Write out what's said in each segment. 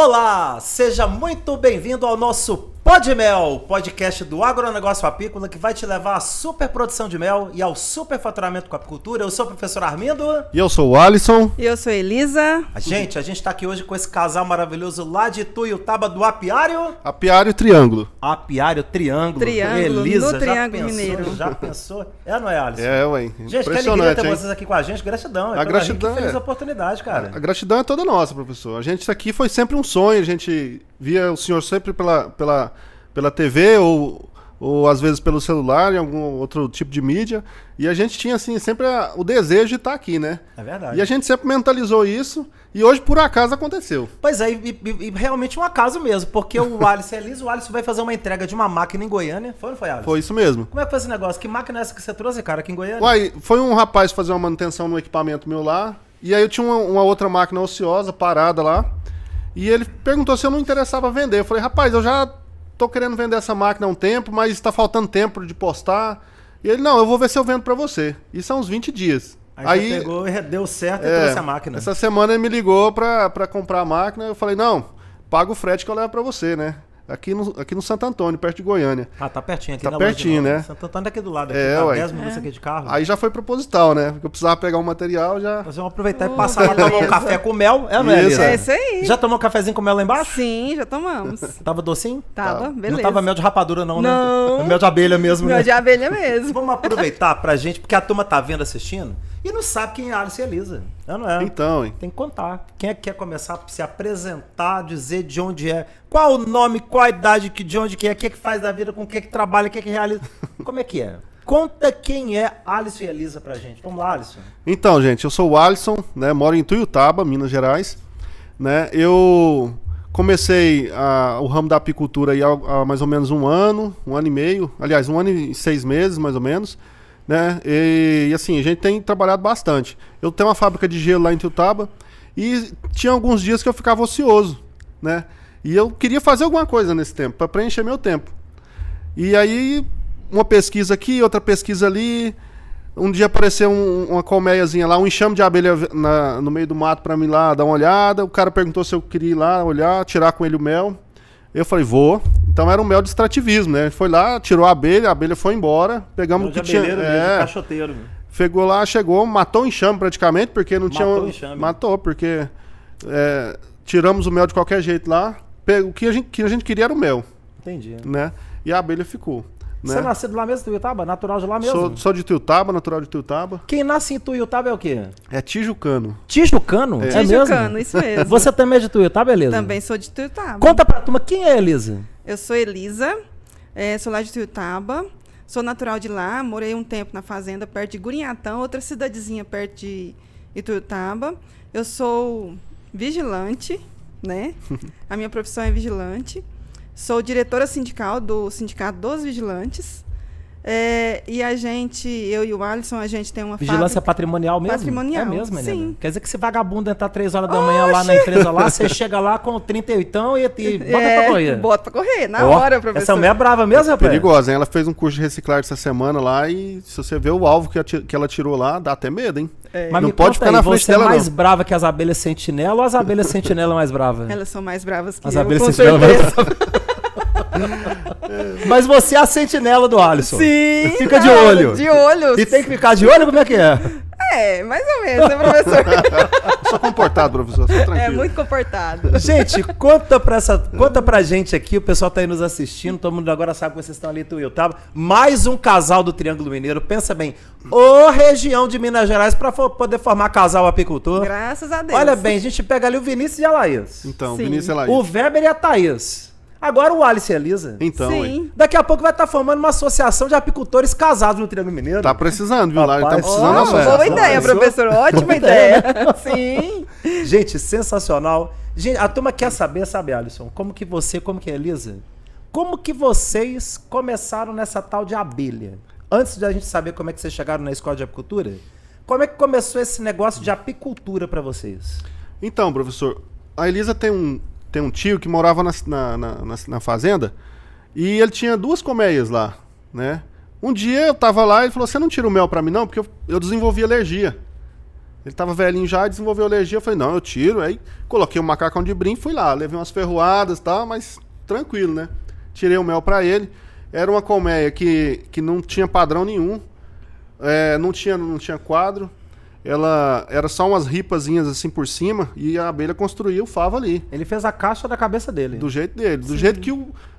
Olá, seja muito bem-vindo ao nosso Pod Mel, podcast do agronegócio apícola que vai te levar à super produção de mel e ao super faturamento com a apicultura. Eu sou o professor Armindo. E eu sou o Alisson. E eu sou a Elisa. A gente tá aqui hoje com esse casal maravilhoso lá de Tuiutaba do Apiário. Apiário Triângulo. Apiário Triângulo. Triângulo, Elisa, no Triângulo Mineiro. Já pensou? É, não é, Alisson? É, ué. Gente, que alegria ter vocês aqui com a gente. Gratidão. A gratidão feliz oportunidade, cara. A gratidão é toda nossa, professor. Isso aqui foi sempre um sonho. A gente via o senhor sempre pela TV ou às vezes pelo celular, em algum outro tipo de mídia. E a gente tinha, assim, sempre o desejo de estar aqui, né? É verdade. E a gente sempre mentalizou isso e hoje, por acaso, aconteceu. Pois é, e realmente um acaso mesmo, porque o Alisson é liso, o Alisson vai fazer uma entrega de uma máquina em Goiânia. Foi ou não foi, Alisson? Foi isso mesmo. Como é que foi esse negócio? Que máquina é essa que você trouxe, cara, aqui em Goiânia? Uai, foi um rapaz fazer uma manutenção no equipamento meu lá, e aí eu tinha uma outra máquina ociosa, parada lá, e ele perguntou se eu não interessava vender. Eu falei, rapaz, eu já tô querendo vender essa máquina há um tempo, mas está faltando tempo de postar. E ele, não, eu vou ver se eu vendo pra você. Isso há uns 20 dias. Aí você pegou e deu certo e trouxe a máquina. Essa semana ele me ligou pra comprar a máquina. Eu falei, não, paga o frete que eu levo pra você, né? Aqui no Santo Antônio, perto de Goiânia. Ah, tá pertinho aqui tá na pertinho, loja, né? Santo Antônio é aqui do lado, aqui, É, tá ué. 10 minutos aqui de carro. Aí já foi proposital, né? Porque eu precisava pegar um material, já... Nós vamos aproveitar e passar lá, tomar um café com mel. É, não é, Isso, Elisa? É isso aí. Já tomou um cafezinho com mel lá embaixo? Sim, já tomamos. Tava docinho? Tava, beleza. Não tava mel de rapadura não, né? Não. Mel de abelha mesmo, Mel né? de abelha mesmo. Vamos aproveitar pra gente, porque a turma tá vendo, assistindo, e não sabe quem é Alisson e Elisa. Não é? Então, hein? Tem que contar. Quem é que quer começar a se apresentar, dizer de onde é, qual o nome, qual a idade, de onde que é, o que é que faz da vida, com o que é que trabalha, o que é que realiza. Como é que é? Conta quem é Alisson e Elisa pra gente. Vamos lá, Alisson. Então, gente, eu sou o Alisson, né? Moro em Tuiutaba, Minas Gerais, né? Eu comecei o ramo da apicultura aí há mais ou menos um ano e meio, aliás, 1 ano e 6 meses, mais ou menos, né? E assim, a gente tem trabalhado bastante. Eu tenho uma fábrica de gelo lá em Tuiutaba e tinha alguns dias que eu ficava ocioso, né? E eu queria fazer alguma coisa nesse tempo, para preencher meu tempo. E aí, uma pesquisa aqui, outra pesquisa ali. Um dia apareceu uma colmeiazinha lá, um enxame de abelha no meio do mato para mim lá dar uma olhada. O cara perguntou se eu queria ir lá olhar, tirar com ele o mel. Eu falei, vou. Então era um mel de extrativismo, né? Ele foi lá, tirou a abelha foi embora. Pegamos o que tinha. Mesmo, cachoteiro. Pegou lá, chegou, matou o enxame praticamente, porque não tinha. Matou o enxame. Matou, porque tiramos o mel de qualquer jeito lá. O que a gente queria era o mel. Entendi. Né? E a abelha ficou. Né? Você é nascido lá mesmo, Tuiutaba? Natural de lá mesmo? Sou de Tuiutaba, natural de Tuiutaba. Quem nasce em Tuiutaba é o quê? É tijucano. Tijucano? É Tijucano, mesmo? isso mesmo. Você também é de Tuiutaba, Elisa? Também sou de Tuiutaba. Conta pra turma, quem é Elisa? Eu sou Elisa, sou lá de Tuiutaba, sou natural de lá, morei um tempo na fazenda perto de Gurinhatão, outra cidadezinha perto de Tuiutaba. Eu sou vigilante, né? A minha profissão é vigilante. Sou diretora sindical do Sindicato dos Vigilantes. E eu e o Alisson, a gente tem uma Vigilância fábrica... patrimonial mesmo? Patrimonial, É mesmo, menina? sim. Quer dizer que esse vagabundo entrar 3 horas da manhã lá na empresa lá, você chega lá com 38 e bota pra correr. Bota pra correr, na hora, professor. Essa mulher é brava mesmo, rapaz? Perigosa, hein? Ela fez um curso de reciclagem essa semana lá e se você vê o alvo que ela tirou lá, dá até medo, hein? Mas não me pode conta ficar aí, na frente você dela, é mais não. brava que as abelhas sentinela ou as abelhas sentinela mais bravas? Elas são mais bravas que As eu, abelhas com sentinela mais certeza. bravas. Mas você é a sentinela do Alisson. Sim. Fica de olho. De olho. E tem que ficar de olho? Como é que é? Mais ou menos, né, professor? Sou comportado, professor, sou tranquilo. É muito comportado. Gente, conta pra gente aqui, o pessoal tá aí nos assistindo, todo mundo agora sabe que vocês estão ali em Tuiutaba. Mais um casal do Triângulo Mineiro, pensa bem, região de Minas Gerais pra poder formar casal apicultor. Graças a Deus. Olha bem, a gente pega ali o Vinícius e a Laís. Então, Sim. Vinícius e Laís. O Weber e a Thaís. Agora o Alisson e a Elisa. Então, Sim. hein? Daqui a pouco vai estar formando uma associação de apicultores casados no Triângulo Mineiro. Tá precisando, viu? Lá Rapaz, tá precisando da boa associação. ideia, Pensou? professor. Ótima ideia. Sim. Gente, sensacional. Gente, a turma quer saber, sabe, Alisson, como que é a Elisa? Como que vocês começaram nessa tal de abelha? Antes de a gente saber como é que vocês chegaram na escola de apicultura, como é que começou esse negócio de apicultura pra vocês? Então, professor, a Elisa tem um tio que morava na fazenda e ele tinha 2 colmeias lá, né? Um dia eu tava lá e ele falou, você não tira o mel pra mim não? Porque eu desenvolvi alergia. Ele tava velhinho já e desenvolveu alergia. Eu falei, não, eu tiro. Aí coloquei um macacão de brim, fui lá. Levei umas ferroadas e tal, mas tranquilo, né? Tirei o mel pra ele. Era uma colmeia que não tinha padrão nenhum. Não tinha quadro. Ela era só umas ripazinhas assim por cima e a abelha construía o favo ali. Ele fez a caixa da cabeça dele. Do jeito dele. Do jeito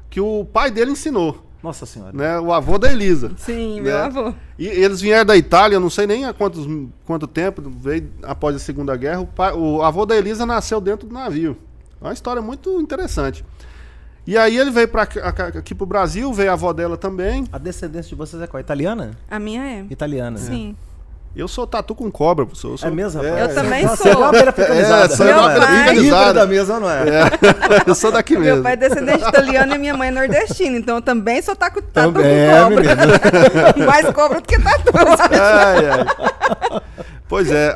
que o pai dele ensinou. Nossa senhora. Né? O avô da Elisa. Sim, né? meu avô. E eles vieram da Itália, eu não sei nem há quanto tempo, veio após a Segunda Guerra. O avô da Elisa nasceu dentro do navio. É uma história muito interessante. E aí ele veio aqui pro Brasil, veio a avó dela também. A descendência de vocês é qual? Italiana? A minha é. Italiana. Sim. Eu sou tatu com cobra, professor. É mesmo, rapaz? Eu também Nossa, sou. Você é uma abelha africanizada. sou Meu uma abelha pai- africanizada. da mesa, não é? Eu sou daqui Meu mesmo. pai é descendente italiano e minha mãe é nordestina, então eu também sou tatu com cobra. menino. Mais cobra do que tatu. Ai. Pois é,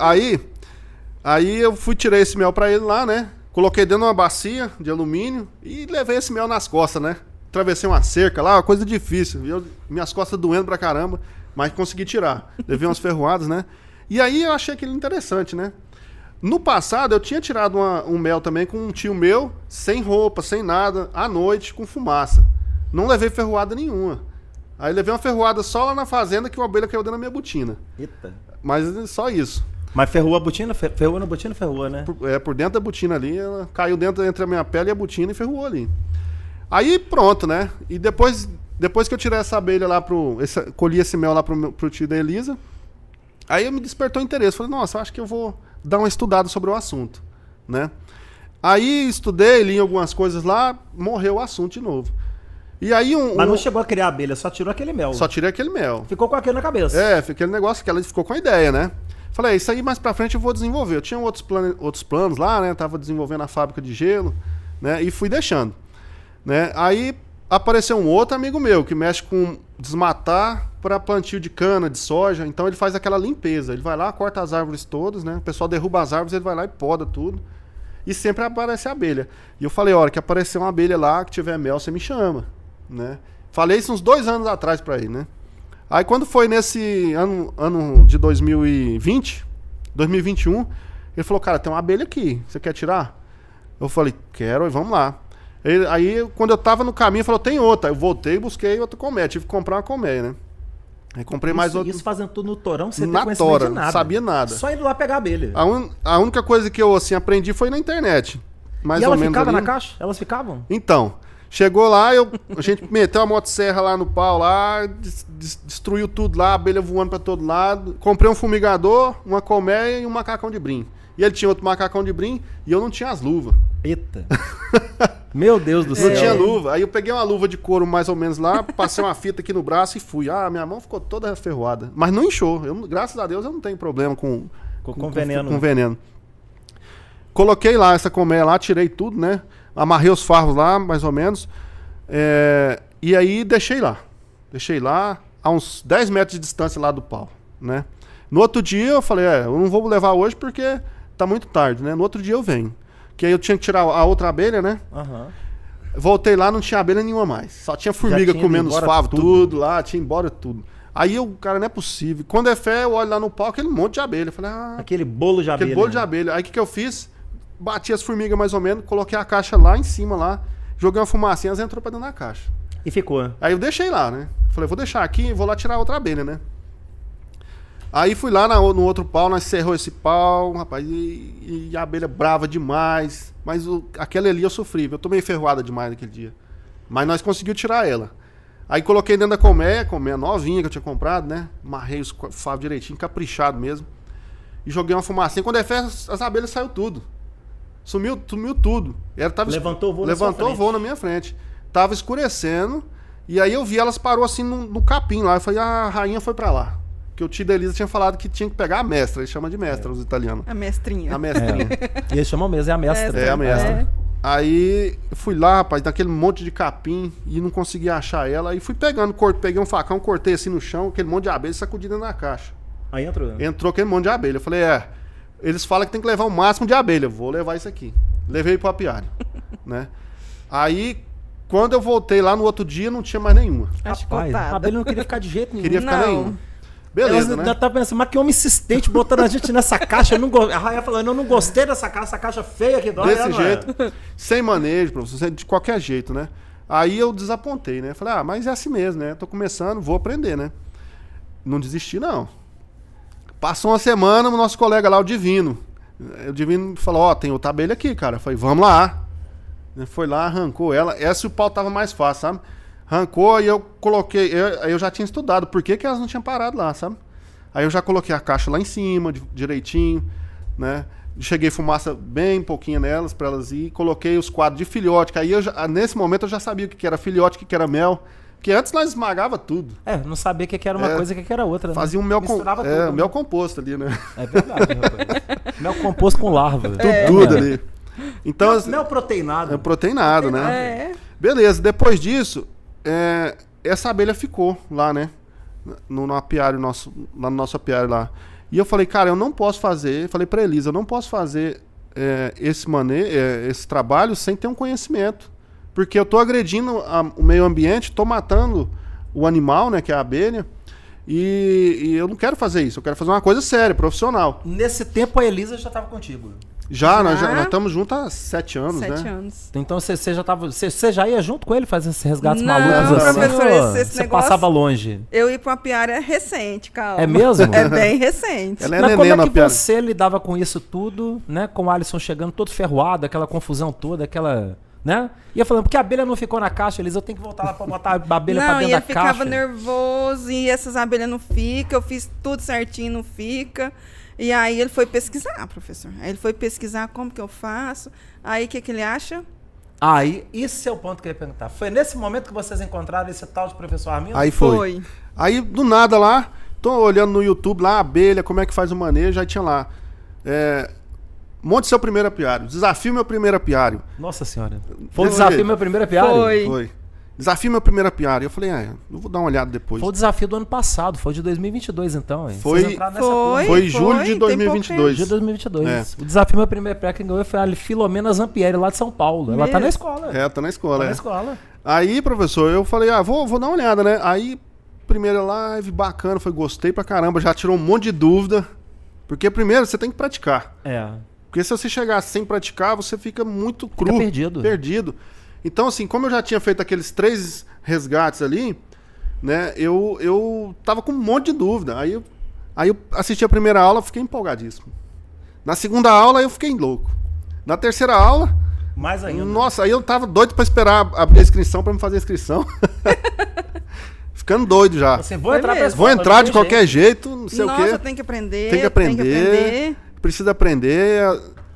aí eu tirei esse mel pra ele lá, né? Coloquei dentro de uma bacia de alumínio e levei esse mel nas costas, né? Atravessei uma cerca lá, uma coisa difícil. Minhas costas doendo pra caramba, mas consegui tirar. Levei umas ferroadas, né? E aí eu achei aquilo interessante, né? No passado eu tinha tirado um mel também com um tio meu, sem roupa, sem nada, à noite, com fumaça. Não levei ferroada nenhuma. Aí levei uma ferroada só lá na fazenda que uma abelha caiu dentro da minha botina. Eita. Mas só isso. Mas ferrou a botina? Ferrou na botina, ferrou, né? Por dentro da botina ali, ela caiu entre a minha pele e a botina e ferrou ali. Aí pronto, né? E depois que eu tirei essa abelha lá colhi esse mel lá pro tio da Elisa, aí me despertou interesse. Falei, nossa, acho que eu vou dar uma estudada sobre o assunto, né? Aí estudei, li algumas coisas lá, morreu o assunto de novo. E aí Mas não chegou a criar abelha, só tirou aquele mel. Só tirei aquele mel. Ficou com aquilo na cabeça. Aquele negócio que ela ficou com a ideia, né? Falei, isso aí mais pra frente eu vou desenvolver. Eu tinha outros planos lá, né? Tava desenvolvendo a fábrica de gelo, né? E fui deixando, né? Aí apareceu um outro amigo meu que mexe com desmatar para plantio de cana, de soja. Então ele faz aquela limpeza. Ele vai lá, corta as árvores todas, né? O pessoal derruba as árvores, ele vai lá e poda tudo. E sempre aparece a abelha. E eu falei, a hora que aparecer uma abelha lá, que tiver mel, você me chama, né? Falei isso uns 2 anos atrás para ele, né? Aí quando foi nesse ano de 2021, ele falou, cara, tem uma abelha aqui, você quer tirar? Eu falei, quero, vamos lá. Aí quando eu tava no caminho, ele falou, tem outra. Eu voltei e busquei outra colmeia, tive que comprar uma colmeia, né? Aí comprei mais outra. Isso fazendo tudo no torão, você Na tem conhecimento tora, de nada. não sabia nada. Só indo lá pegar a abelha. A única coisa que eu assim, aprendi foi na internet. Mais E ou ela menos ficava ali. na caixa? Elas ficavam? Então, chegou lá, a gente meteu a motosserra lá no pau, lá, destruiu tudo lá, a abelha voando pra todo lado. Comprei um fumigador, uma colmeia e um macacão de brim. E ele tinha outro macacão de brim e eu não tinha as luvas. Eita. Meu Deus do céu. Não tinha luva. Aí eu peguei uma luva de couro mais ou menos lá, passei uma fita aqui no braço e fui. Minha mão ficou toda ferroada. Mas não inchou. Graças a Deus eu não tenho problema com veneno. Com veneno. Coloquei lá essa colmeia lá, tirei tudo, né? Amarrei os farros lá, mais ou menos. E aí deixei lá. Deixei lá, a uns 10 metros de distância lá do pau, né? No outro dia eu falei, eu não vou levar hoje porque tá muito tarde, né? No outro dia eu venho. Que aí eu tinha que tirar a outra abelha, né? Aham. Voltei lá, não tinha abelha nenhuma mais. Só tinha formiga tinha comendo ido os embora favos, tudo. tudo lá, tinha embora tudo. Aí cara, não é possível. Quando é fé, eu olho lá no pau, aquele monte de abelha. Eu falei, Aquele bolo de abelha. aquele bolo de abelha. Aí o que eu fiz? Bati as formigas mais ou menos, coloquei a caixa lá em cima, lá, joguei uma fumacinha, elas entrou pra dentro da caixa. E ficou. Aí eu deixei lá, né? Falei, vou deixar aqui e vou lá tirar outra abelha, né? Aí fui lá no outro pau, nós cerrou esse pau, rapaz, e a abelha brava demais. Mas aquela ali eu sofri, eu tomei ferroada demais naquele dia. Mas nós conseguimos tirar ela. Aí coloquei dentro da colmeia novinha que eu tinha comprado, né? Amarrei os favos direitinho, caprichado mesmo. E joguei uma fumacinha. Quando é fé, as abelhas saiu tudo. Sumiu tudo. Levantou o voo Levantou o voo na minha frente. Tava escurecendo. E aí eu vi elas parou assim no capim lá. Eu falei, a rainha foi pra lá. Que o tio da Elisa tinha falado que tinha que pegar a mestra. Eles chamam de mestra, os italianos. A mestrinha. A mestrinha. E eles chamam mesmo, é a mestra. É, a mestra. É. Aí eu fui lá, rapaz, naquele monte de capim e não conseguia achar ela. Aí fui pegando, peguei um facão, cortei assim no chão, aquele monte de abelha sacudida na caixa. Aí entrou. Entrou aquele monte de abelha. Eu falei, eles falam que tem que levar o máximo de abelha. Vou levar isso aqui. Levei pro apiário, né? Aí, quando eu voltei lá no outro dia, não tinha mais nenhuma. Rapaz, a Achicotada. abelha não queria ficar de jeito nenhum. Queria ficar Não. nenhuma. Beleza, né? Eu tava pensando, mas que homem insistente botando a gente nessa caixa. A Raia falando, eu não gostei dessa caixa, essa caixa feia que dói. Desse jeito, sem manejo, professor, de qualquer jeito, né? Aí eu desapontei, né? Falei, mas é assim mesmo, né? Tô começando, vou aprender, né? Não desisti, não. Passou uma semana, o nosso colega lá, o Divino falou, tem outra abelha aqui, cara. Eu falei, vamos lá. Foi lá, arrancou ela. Essa o pau tava mais fácil, sabe? Arrancou e eu coloquei... Eu já tinha estudado por que elas não tinham parado lá, sabe? Aí eu já coloquei a caixa lá em cima, direitinho, né? Cheguei fumaça bem pouquinha nelas, pra elas ir. Coloquei os quadros de filhote, que aí nesse momento eu já sabia o que era filhote, o que era mel. Porque antes nós esmagava tudo. Não sabia o que era uma coisa e o que era outra. Fazia um mel, mel composto ali, né? É verdade, rapaz. Mel composto com larva. Tudo ali. Então, mel proteinado. Proteinado, né? Beleza, depois disso, essa abelha ficou lá, né? No apiário nosso, lá no nosso apiário lá. E eu falei, cara, eu não posso fazer, falei pra Elisa, eu não posso fazer esse trabalho sem ter um conhecimento. Porque eu tô agredindo o meio ambiente, tô matando o animal, né, que é a abelha, e eu não quero fazer isso, eu quero fazer uma coisa séria, profissional. Nesse tempo a Elisa já estava contigo? Nós estamos juntos há 7 anos, 7 né? anos. Então você já tava. Você já ia junto com ele fazer esses resgates malucos Não, assim? professor, esse você negócio... passava longe. Eu ir para uma apiária recente, calma. É mesmo? É bem recente. Ela Mas neném como é na que piada. você lidava com isso tudo, né? Com o Alisson chegando todo ferroado, aquela confusão toda, aquela... né? Ia falando, porque a abelha não ficou na caixa, Elisa, eu tenho que voltar lá pra botar a abelha pra dentro da caixa. Não, e ele ficava nervoso, e essas abelhas não ficam, eu fiz tudo certinho, não fica. E aí ele foi pesquisar, professor. Aí ele foi pesquisar como que eu faço. Aí o que ele acha? Aí, esse é o ponto que eu ia perguntar. Foi nesse momento que vocês encontraram esse tal de professor Armindo? Aí foi. Aí, do nada lá, tô olhando no YouTube lá, a abelha, como é que faz o manejo, aí tinha lá. Monte seu primeiro apiário. Desafio meu primeiro apiário. Nossa senhora. Foi o desafio meu primeiro apiário? Foi. Desafio meu primeiro apiário. Eu falei, eu vou dar uma olhada depois. Foi o desafio do ano passado, foi de 2022 então. Hein? Foi julho de 2022. De 2022. O desafio meu primeiro apiário quem ganhou foi a Filomena Zampieri, lá de São Paulo. Ela tá na escola. Tá na escola. Tá na escola. Aí, professor, eu falei, vou dar uma olhada, né? Aí, primeira live, bacana, gostei pra caramba, já tirou um monte de dúvida. Porque primeiro você tem que praticar. Porque se você chegar sem praticar, você fica muito cru. Fica perdido. Então, assim, como eu já tinha feito aqueles 3 resgates ali, né, eu tava com um monte de dúvida. Aí eu assisti a primeira aula, fiquei empolgadíssimo. Na segunda aula, eu fiquei louco. Na terceira aula... Mais ainda. Nossa, aí eu tava doido pra esperar abrir a inscrição, pra me fazer a inscrição. Ficando doido já. Você vou entrar pra escola, vou entrar de qualquer jeito, não sei o quê. Nossa, tem que aprender. Tem que aprender. Precisa aprender...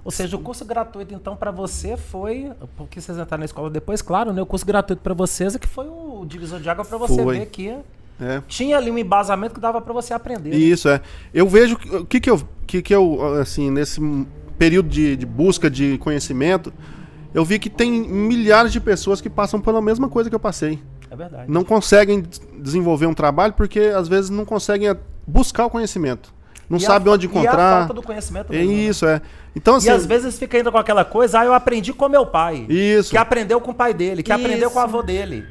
Ou seja, o curso gratuito, então, para você foi... Porque vocês entraram na escola depois, claro, né? O curso gratuito para vocês é que foi o divisor de água para você ver que tinha ali um embasamento que dava para você aprender. Isso, Eu vejo o que eu assim, nesse período de busca de conhecimento, eu vi que tem milhares de pessoas que passam pela mesma coisa que eu passei. É verdade. Não conseguem desenvolver um trabalho porque, às vezes, não conseguem buscar o conhecimento. Não sabe onde encontrar. E a falta do conhecimento mesmo, Isso, Então, assim, e às vezes fica ainda com aquela coisa, eu aprendi com meu pai. Isso. Que aprendeu com o pai dele, que aprendeu com o avô dele.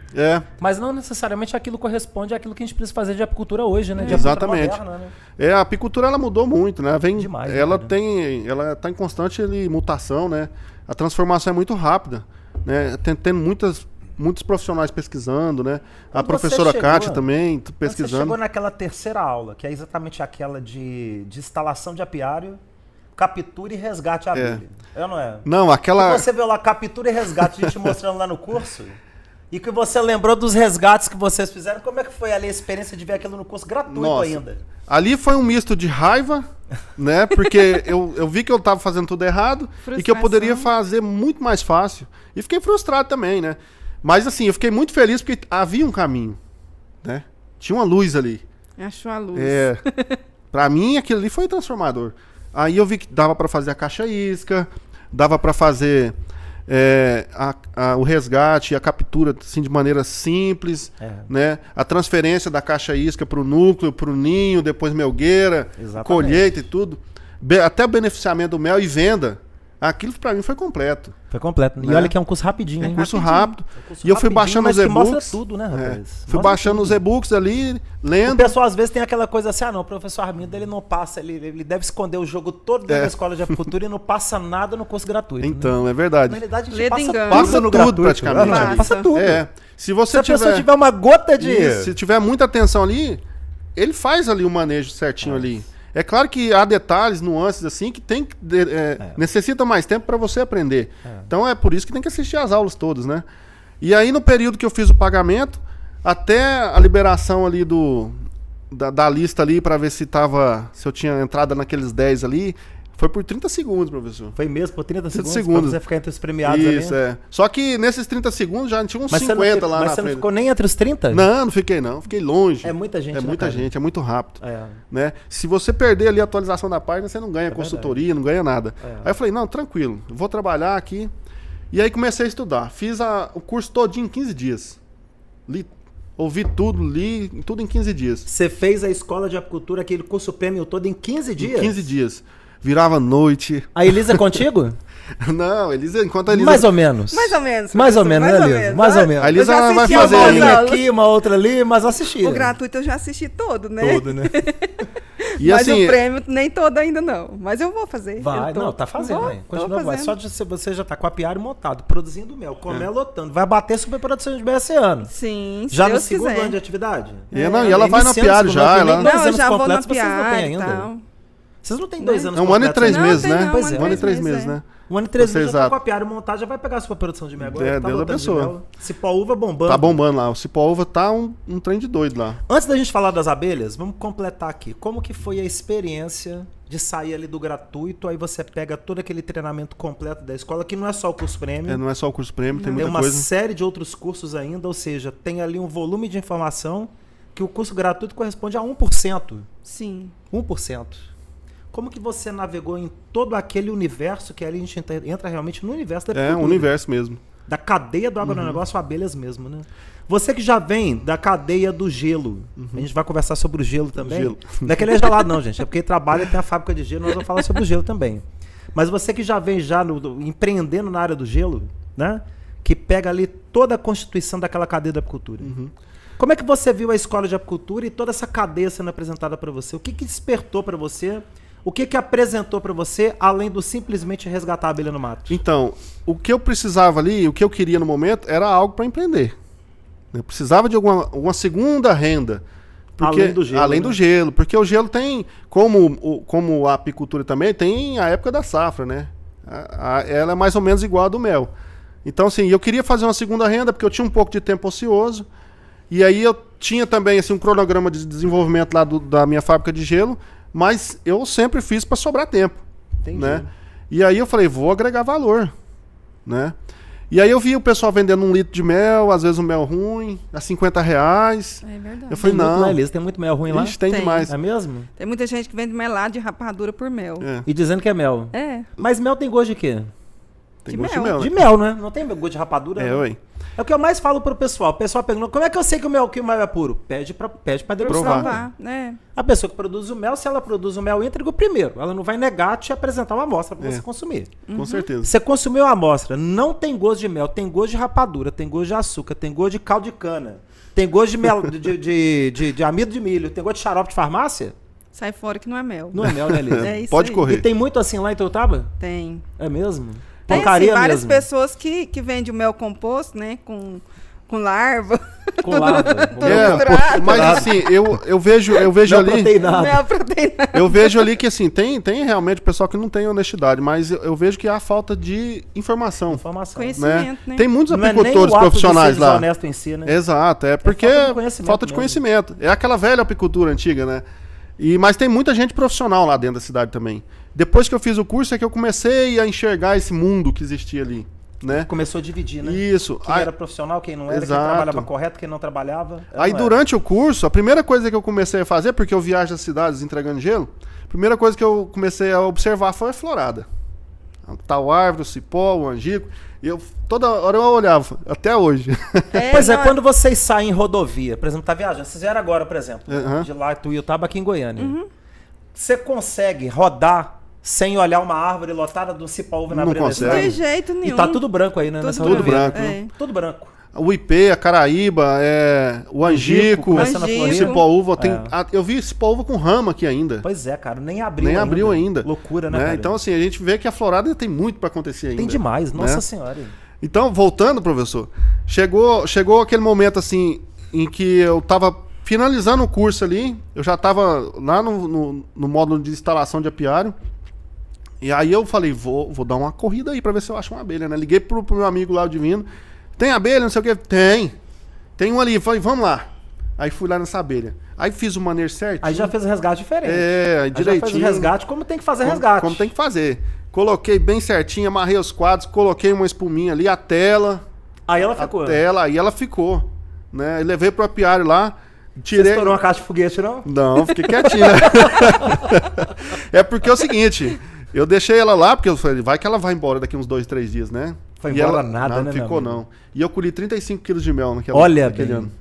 Mas não necessariamente aquilo corresponde àquilo que a gente precisa fazer de apicultura hoje, né? De exatamente. Moderna, né? A apicultura, ela mudou muito, né? Demais, ela tá em constante mutação, né? A transformação é muito rápida, né? Tendo muitos profissionais pesquisando, né? A professora Kátia também pesquisando. Você chegou naquela terceira aula, que é exatamente aquela de instalação de apiário, captura e resgate à abelha. Não é? Não, aquela... Que você viu lá, captura e resgate, a gente mostrando lá no curso, e que você lembrou dos resgates que vocês fizeram. Como é que foi ali a experiência de ver aquilo no curso gratuito ainda? Ali foi um misto de raiva, né? Porque eu vi que eu estava fazendo tudo errado e que eu poderia fazer muito mais fácil. E fiquei frustrado também, né? Mas assim, eu fiquei muito feliz porque havia um caminho, né? Tinha uma luz ali. Achou a luz. Pra mim, aquilo ali foi transformador. Aí eu vi que dava pra fazer a caixa isca, dava pra fazer o resgate e a captura assim, de maneira simples, né? A transferência da caixa isca pro núcleo, pro ninho, depois melgueira, colheita e tudo. Até o beneficiamento do mel e venda. Aquilo pra mim foi completo. Foi completo. E Né? olha que é um curso rapidinho, hein? Curso Rapidinho. rápido. Curso E eu fui rapidinho, baixando mas os que mostra e-books. tudo, né, rapaz? Fui Mostra baixando tudo. os e-books ali, O lendo. pessoal às vezes tem aquela coisa assim, o professor Armindo, ele não passa, ele deve esconder o jogo todo dentro da escola de apicultura e não passa nada no curso gratuito. Né? Então, é verdade. Na realidade, a gente Ledo passa engano. tudo Passa no tudo gratuito. praticamente Ah, ali. passa tudo. É. Se Se você a pessoa tiver, tiver uma gota de... Isso, se tiver muita atenção ali, ele faz ali o manejo certinho ali. É claro que há detalhes, nuances assim, que tem que necessita mais tempo para você aprender. Então é por isso que tem que assistir às aulas todas, né? E aí no período que eu fiz o pagamento, até a liberação ali da lista ali para ver se eu tinha entrada naqueles 10 ali, foi por 30 segundos, professor. Foi mesmo, por 30 segundos, segundos. pra você ficar entre os premiados Isso, ali. é. Só que nesses 30 segundos já tinha uns Mas 50 você não, lá mas na você não frente. ficou nem entre os 30? Não fiquei não. Fiquei longe. É muita gente, É né, muita cara? gente, é muito rápido. É. Né? Se você perder ali a atualização da página, você não ganha consultoria, não ganha nada. É. Aí eu falei, não, tranquilo, eu vou trabalhar aqui. E aí comecei a estudar. Fiz o curso todinho em 15 dias. Ouvi tudo, li tudo em 15 dias. Você fez a escola de apicultura, aquele curso prêmio todo em 15 dias? Em 15 dias. Virava noite. A Elisa é contigo? Não, enquanto a Elisa... Mais ou menos. Mais ou menos. Mais ou professor, menos, né, Elisa? Mais ou menos. A Elisa Eu já vai assisti fazer Uma algumas ali. aulinha aulas. aqui, uma outra ali, mas assisti. O gratuito eu já assisti todo, né? Todo, né? E Mas assim, o prêmio nem todo ainda não. Mas eu vou fazer. Vai, Eu tô- não, tá fazendo, vou, hein? tô Continua, vai. fazendo. Só de você já tá com o apiário montado, produzindo mel, com mel lotando. Vai bater superprodução de mel esse ano. Sim, se Já no Deus segundo quiser. ano de atividade? e ela vai no Iniciando apiário o segundo já. ano, nem Ela... 2 Não, eu anos já vou completos no vocês não têm piar e ainda. tal. Vocês não têm 2 anos É um ano e 3 completos, né? meses, tem né? não, Pois é. Um ano e 3 meses, é. né? Um ano e 3 Você meses já tá exato. com o apiário montado, já vai pegar a sua produção de mel agora. É, tá Deus lotando de abençoe. mel. Cipó uva bombando. Tá bombando lá. O cipó uva tá um trem de doido lá. Antes da gente falar das abelhas, vamos completar aqui. Como que foi a experiência de sair ali do gratuito, aí você pega todo aquele treinamento completo da escola, que não é só o curso prêmio, Não é só o curso prêmio, tem tem muita uma coisa. série de outros cursos ainda, ou seja, tem ali um volume de informação que o curso gratuito corresponde a 1%. Sim. 1%. Como que você navegou em todo aquele universo, que ali a gente entra realmente no universo da É um apicultura, universo mesmo. da cadeia do agronegócio, abelhas mesmo, né? Você que já vem da cadeia do gelo, a gente vai conversar sobre o gelo também. Gelo. Não é que ele é gelado não, gente, é porque ele trabalha e tem a fábrica de gelo, nós vamos falar sobre o gelo também. Mas você que já vem empreendendo na área do gelo, né? Que pega ali toda a constituição daquela cadeia da apicultura. Como é que você viu a escola de apicultura e toda essa cadeia sendo apresentada para você? O que despertou para você? O que apresentou para você, além do simplesmente resgatar a abelha no mato? Então, o que eu precisava ali, o que eu queria no momento, era algo para empreender. Eu precisava de alguma segunda renda. Porque, Além do gelo, além né? do gelo. Porque o gelo tem, como a apicultura também, tem a época da safra, né? Ela é mais ou menos igual a do mel. Então, assim, eu queria fazer uma segunda renda, porque eu tinha um pouco de tempo ocioso. E aí eu tinha também assim, um cronograma de desenvolvimento lá da minha fábrica de gelo, mas eu sempre fiz para sobrar tempo. Entendi. Né? E aí eu falei, vou agregar valor, né? E aí eu vi o pessoal vendendo 1 litro de mel, às vezes um mel ruim, a R$50. É verdade. Eu falei, Tem muito não, lá, Elisa, tem muito mel ruim lá? ixi, tem Tem. demais. É mesmo? Tem muita gente que vende melado de rapadura por mel. É, E dizendo que é mel. É. Mas mel tem gosto de quê? tem de gosto mel. de mel, De né? mel, né? Não tem gosto de rapadura? É, né? ué. É o que eu mais falo pro pessoal. O pessoal pergunta, como é que eu sei que o mel é puro? Pede pra degustar. Provar. Provar, né? A pessoa que produz o mel, se ela produz o mel íntegro, primeiro, ela não vai negar te apresentar uma amostra pra É. você consumir. Com certeza. Você consumiu a amostra, não tem gosto de mel, tem gosto de rapadura, tem gosto de açúcar, tem gosto de caldo de cana, tem gosto de, mel, de amido de milho, tem gosto de xarope de farmácia? Sai fora que não é mel. Não é mel, né, Elisa? É isso Pode aí. correr. E tem muito assim lá em Teutaba? Tem. É mesmo? Tem assim, Porcaria várias mesmo. pessoas que vendem o mel composto, né? Com larva. Com larva. Tudo É, misturado. mas assim, eu vejo Mel ali. proteinado. Mel proteinado. Eu vejo ali que assim, tem realmente pessoal que não tem honestidade, mas eu vejo que há falta de informação. Informação. Conhecimento, né? Tem muitos Não é nem apicultores o ato profissionais de ser lá. desonesto em si, né? Exato, é porque falta de conhecimento falta de mesmo. conhecimento. É aquela velha apicultura antiga, né? Mas tem muita gente profissional lá dentro da cidade também. Depois que eu fiz o curso é que eu comecei a enxergar esse mundo que existia ali, né? Começou a dividir, né? Isso. Quem Aí, era profissional, quem não era, Exato. quem trabalhava correto, quem não trabalhava. aí Não era. durante o curso, a primeira coisa que eu comecei a fazer, porque eu viajo às cidades entregando gelo, a primeira coisa que eu comecei a observar foi a florada. A tal árvore, o cipó, o angico. E toda hora eu olhava, até hoje. Pois é, não, quando vocês saem em rodovia, por exemplo, tá viajando, vocês vieram agora, por exemplo, Uhum. de lá, Tuiutaba aqui em Goiânia. Você consegue rodar sem olhar uma árvore lotada de um cipa-uva na Não beira da consegue. estrada? De jeito nenhum. E tá tudo branco aí, né? Tudo nessa Tudo rodovia. branco. É. Tudo branco. O IP, a Caraíba, o Angico, começando a Angico. florir. Cipó-uva. É. Eu vi Cipó-uva com rama aqui ainda. Pois é, cara, nem abriu Nem abriu ainda. Loucura, né, cara? Então, assim, a gente vê que a florada tem muito para acontecer ainda. Tem demais, nossa né? senhora. Então, voltando, professor, chegou aquele momento, assim, em que eu tava finalizando o curso ali, eu já tava lá no módulo de instalação de apiário, e aí eu falei, vou dar uma corrida aí pra ver se eu acho uma abelha, né? Liguei pro meu amigo lá, o Divino, tem abelha, não sei o que? Tem um ali, falei, vamos lá. Aí fui lá nessa abelha. Aí fiz o manejo certinho. Aí já fez o resgate diferente. Aí Já fez o resgate como tem que fazer resgate. Como tem que fazer. Coloquei bem certinho, amarrei os quadros, coloquei uma espuminha ali, a tela. Aí ela ficou. A tela, aí ela ficou. Né? E levei pro apiário lá. Você Tirei. estourou uma caixa de foguete, não? Não, fiquei quietinho. Né? É porque é o seguinte, eu deixei ela lá, porque eu falei, vai que ela vai embora daqui uns 2, 3 dias, né? Foi E embora ela, nada, não, né, ficou meu amigo? não. E eu colhi 35 quilos de mel Olha naquele bem. ano.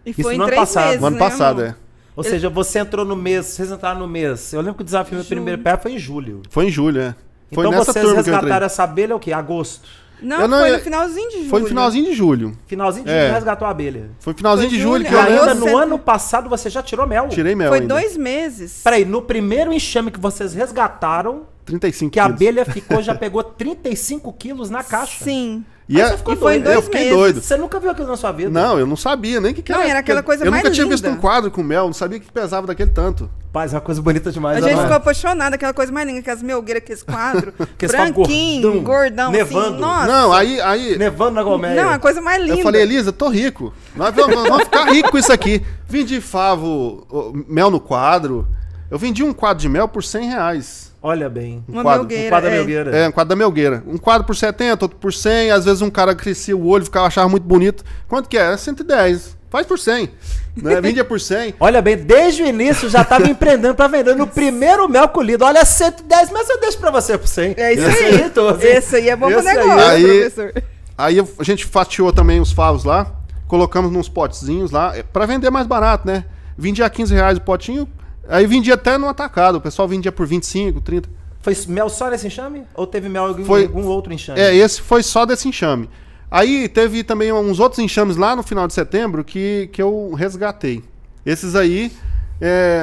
E Isso foi em no ano 3 passado. meses, No ano né, passado, amor? é. Ou seja, você entrou no mês, vocês entraram no mês. Eu lembro que o desafio meu primeiro pé foi em julho. Foi em julho, é. Foi Então nessa vocês turma que eu entrei. resgataram essa abelha o quê? Agosto. Não, Eu não foi ia- no finalzinho de julho. Foi no finalzinho de julho. Finalzinho de É. julho resgatou a abelha. Foi no finalzinho Foi de julho julho, que E eu aí ainda você- no ano passado você já tirou mel. tirei mel Foi ainda. 2 meses. Peraí, no primeiro enxame que vocês resgataram, 35 que a quilos. abelha ficou, já pegou 35 quilos na caixa. Sim. E, Aí você ficou e foi em doido. eu 2 fiquei meses. doido. Você nunca viu aquilo na sua vida? Não, eu não sabia nem o que Não, era. era aquela coisa eu mais nunca tinha linda. visto um quadro com mel, não sabia que pesava daquele tanto. Paz, é uma coisa bonita demais. A né, gente não é? ficou apaixonada, aquela coisa mais linda, aquelas melgueiras, aqueles quadros, Aqueles quadros branquinho, gordão, nevando. assim, nossa. Não, aí Nevando na Goméia. Não, a coisa mais linda. eu falei, Elisa, tô rico. Nós vamos ficar ricos com isso aqui. Vendi favo, mel no quadro. Eu vendi um quadro de mel por R$100. Olha bem. Uma quadro. melgueira. Um quadro da é. Melgueira. É, um quadro da Melgueira. Um quadro por 70, outro por 100. Às vezes um cara crescia o olho, achava muito bonito. Quanto que é? 110. Faz por 100. Né? Vendia por 100. Olha bem, desde o início já estava empreendendo para vender no primeiro mel colhido. Olha, 110, mas eu deixo para você por 100. É isso Esse aí. tô, assim. Esse aí é bom pro Esse aí. negócio, Aí- professor. Aí a gente fatiou também os favos lá. Colocamos nos potezinhos lá. Pra vender mais barato, né? Vendia R$15 o potinho. Aí vendia até no atacado. O pessoal vendia por 25, 30. Foi mel só nesse enxame? Ou teve mel em Foi- algum outro enxame? Esse foi só desse enxame. Aí teve também uns outros enxames lá no final de setembro que eu resgatei. Esses aí,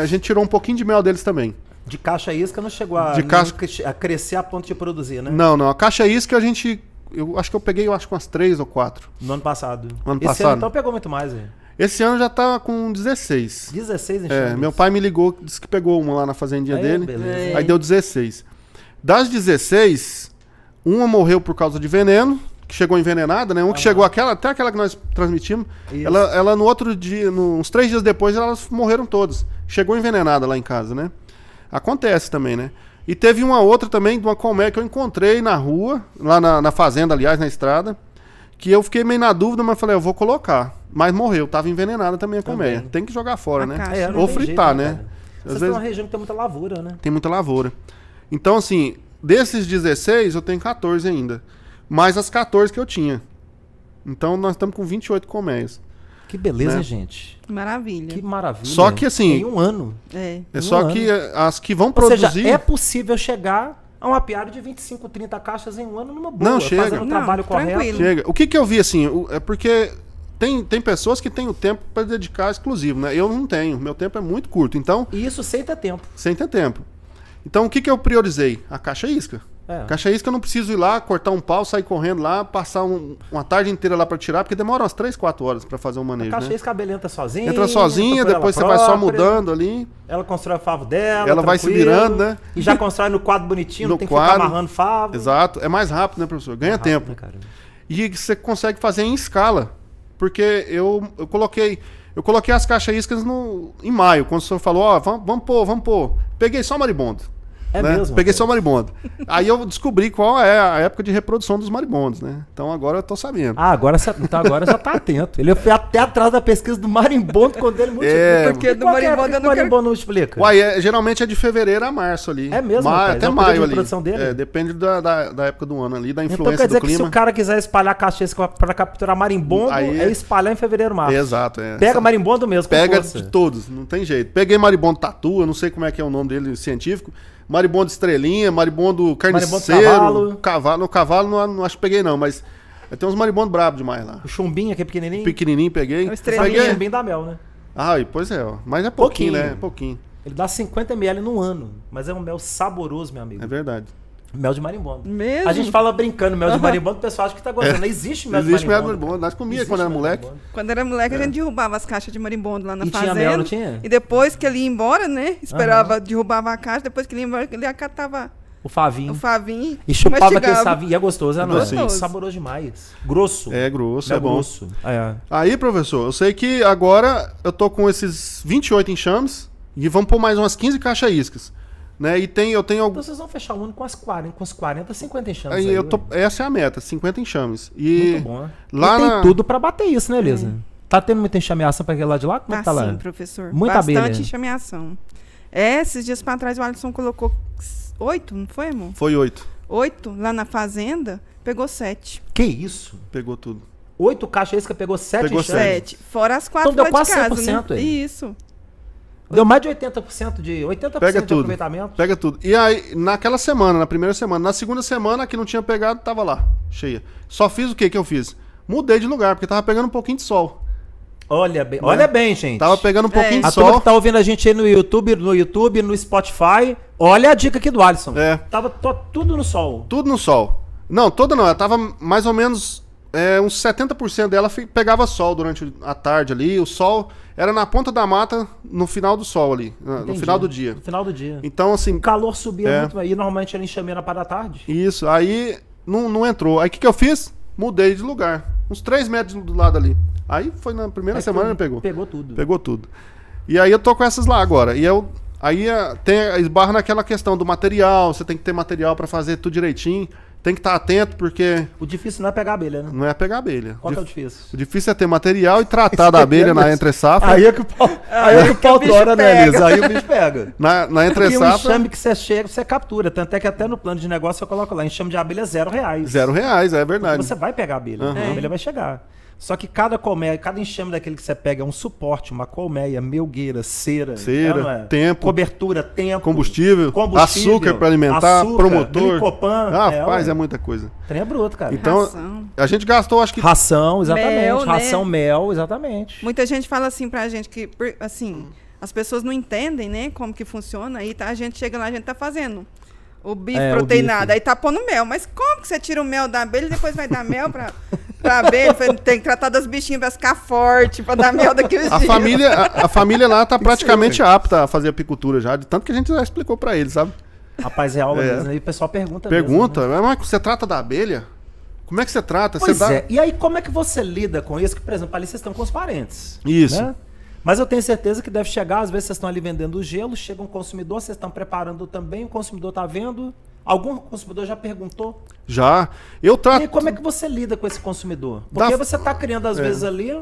a gente tirou um pouquinho de mel deles também. De caixa isca não chegou a, De caixa- a crescer a ponto de produzir, né? Não, a caixa isca eu acho que eu peguei umas 3 ou 4. No ano passado. Ano Esse passado. ano então pegou muito mais, velho. Esse ano já tá com 16. 16 enxames. Meu pai me ligou, disse que pegou uma lá na fazendinha Aí, dele. beleza. Aí deu 16. Das 16, uma morreu por causa de veneno, que chegou envenenada, né? Um que chegou até aquela que nós transmitimos. Isso. Ela no outro dia, uns 3 dias depois, elas morreram todas. Chegou envenenada lá em casa, né? Acontece também, né? E teve uma outra também, de uma colmeia que eu encontrei na rua, lá na fazenda, aliás, na estrada, que eu fiquei meio na dúvida, mas falei, eu vou colocar. Mas morreu, tava envenenada também a colmeia. Também. Tem que jogar fora, A né? caixa. não Ou tem fritar, jeito, né? cara? Às Vocês vezes- estão numa região que tem muita lavoura, né? Tem muita lavoura. Então, assim, desses 16, eu tenho 14 ainda. Mais as 14 que eu tinha. Então, nós estamos com 28 colmeias. Que beleza, Né? gente. Maravilha. Que maravilha. Só que, assim, Em um ano. É. É só Um que as que vão Ou produzir... seja, é possível chegar a um apiário de 25, 30 caixas em um ano numa boa. Não, chega. Fazendo o Não, trabalho correto. tranquilo. Chega. O que eu vi, assim, é porque tem pessoas que têm o tempo para dedicar exclusivo, né? Eu não tenho. Meu tempo é muito curto. Então, E isso sem ter tempo. sem ter tempo. Então, o que eu priorizei? A caixa isca. É. Caixa isca eu não preciso ir lá, cortar um pau, sair correndo lá, passar uma tarde inteira lá para tirar, porque demora umas 3, 4 horas para fazer um A manejo, caixa né? isca entra sozinha. Entra sozinha, por depois você ela vai só própria, mudando ali. Ela constrói o favo dela. Ela vai se tranquilo, virando, né? E já constrói no quadro bonitinho, No não tem que quadro. ficar amarrando favo. Exato. É mais rápido, né, professor? Ganha Rápido, tempo. né, cara? E você consegue fazer em escala. Porque eu coloquei as caixas iscas em maio, quando o senhor falou, ó, vamos pôr. Peguei só maribondo. É né? mesmo? Peguei só maribondo. Aí eu descobri qual é a época de reprodução dos maribondos, né? Então agora eu tô sabendo. Ah, agora já tá atento. Ele foi até atrás da pesquisa do marimbondo quando ele multiplica. Porque do Qual que é a marimbondo época eu que não o quero- marimbondo multiplica? Uai, geralmente é de fevereiro a março ali. É mesmo, rapaz? Até É o período maio de ali. reprodução dele? Depende da época do ano ali, da Então influência quer dizer do que se clima. o cara quiser espalhar caixisca pra capturar marimbondo, Aí é espalhar em fevereiro, março. Exato, Pega marimbondo mesmo, com Pega força. de todos, não tem jeito. Peguei maribondo tatu, eu não sei como é que é o nome dele científico. Marimbondo estrelinha, marimbondo carniceiro. No cavalo não acho que peguei não, mas tem uns marimbondos brabos demais lá. O chumbinho, que é pequenininho. Pequenininho peguei. O estrelinha. Peguei. O chumbinho dá mel, né? Ah, pois é, ó. Mas é pouquinho, né? Pouquinho. Ele dá 50 ml no ano, mas é um mel saboroso, meu amigo. É verdade. Mel de marimbondo. Mesmo? A gente fala brincando mel de marimbondo, o pessoal acha que tá gostando. Existe mel de marimbondo. Existe mel de marimbondo. Nós comíamos quando era moleque. Quando era moleque, a gente derrubava as caixas de marimbondo lá na E fazenda. tinha mel, não tinha? E depois que ele ia embora, né? Esperava, derrubava a caixa, depois que ele ia embora, ele acatava O favinho. o favinho E chupava aquele mastigava. savinho. E é gostoso, né? Não é? Gostoso. Saboroso demais. Grosso. É grosso, Mel é bom. grosso. É. Aí, professor, eu sei que agora eu tô com esses 28 enxames e vamos pôr mais umas 15 caixas iscas. Né? E eu tenho Então vocês vão fechar o ano com as 40, 50 enxames. Aí aí, eu tô, ué. essa é a meta, 50 enxames. E Muito bom. lá e tem na- tudo pra bater isso, né, Elisa? Tá tendo muita enxameação pra aquele lado de lá? Como é que tá lá? Sim, professor. Muita Bastante abelha. enxameação. Esses dias pra trás o Alisson colocou 8, não foi, amor? Foi 8. 8 lá na fazenda, pegou 7. Que isso? Pegou tudo. 8 caixas isca pegou 7 Pegou enxames? 7. Fora as 4 Então deu lá de quase casa, 100%, né? aí. Isso. Deu mais de 80% de Pega de tudo. aproveitamento. Pega tudo. E aí, naquela semana, na primeira semana, na segunda semana, que não tinha pegado, tava lá, cheia. Só fiz o que eu fiz? Mudei de lugar, porque tava pegando um pouquinho de sol. Olha bem, gente. Tava pegando um pouquinho de A turma sol. que tá ouvindo a gente aí no YouTube, no Spotify, olha a dica aqui do Alisson. É. Tava tudo no sol. Tudo no sol. Não, toda não. Ela tava mais ou menos uns 70% dela pegava sol durante a tarde ali. O sol era na ponta da mata no final do sol ali, no Entendi. final do dia. No final do dia. Então, assim, O calor subia É. muito, e normalmente era enxameira na parte da tarde. isso. Aí não entrou. Aí o que eu fiz? Mudei de lugar. Uns 3 metros do lado ali. Aí foi na primeira Aí semana tudo- ele pegou. Pegou tudo. Pegou tudo. E aí eu tô com essas lá agora. E aí esbarra naquela questão do material. Você tem que ter material pra fazer tudo direitinho. Tem que estar atento, porque O difícil não é pegar abelha, né? não é pegar abelha. Qual que é o difícil? O difícil é ter material e tratar da abelha na entre-safra. Aí é que o pau, tora, né, Elisa? Aí o bicho pega. Na E o entre-safra, enxame que você chega, você captura. Tanto é que até no plano de negócio eu coloco lá, enxame de abelha R$0. R$0, é verdade. Você vai pegar a abelha, Uhum. a abelha vai chegar. Só que cada colmeia, cada enxame daquele que você pega é um suporte, uma colmeia, melgueira, cera, Cera, não é? tempo, cobertura, tempo, combustível, açúcar para alimentar, açúcar, promotor. glicopan, Rapaz, ué. é muita coisa. Trem é bruto, cara. Então, Ração. a gente gastou, acho que Ração, exatamente. Mel, né? Ração, mel, exatamente. Muita gente fala assim pra gente que, assim, as pessoas não entendem, né, como que funciona. Aí a gente chega lá, a gente tá fazendo o bife É, o proteinado, bife. aí tá pondo mel. Mas como que você tira o mel da abelha e depois vai dar mel pra abelha? Tem que tratar das bichinhas pra ficar forte, pra dar mel daqui uns a dias. família lá tá praticamente apta a fazer apicultura já, de tanto que a gente já explicou para eles, sabe? Rapaz, é aula É. mesmo. E o pessoal pergunta Pergunta, mesmo, né? mas você trata da abelha? Como é que você trata? Pois você é. E aí, como é que você lida com isso? Que, por exemplo, ali vocês estão com os parentes. Isso. Né? Mas eu tenho certeza que deve chegar, às vezes vocês estão ali vendendo o gelo, chega um consumidor, vocês estão preparando também, o consumidor tá vendo. Algum consumidor já perguntou? Já. Eu E trato. aí, como é que você lida com esse consumidor? Porque Dá- você está criando, às vezes, ali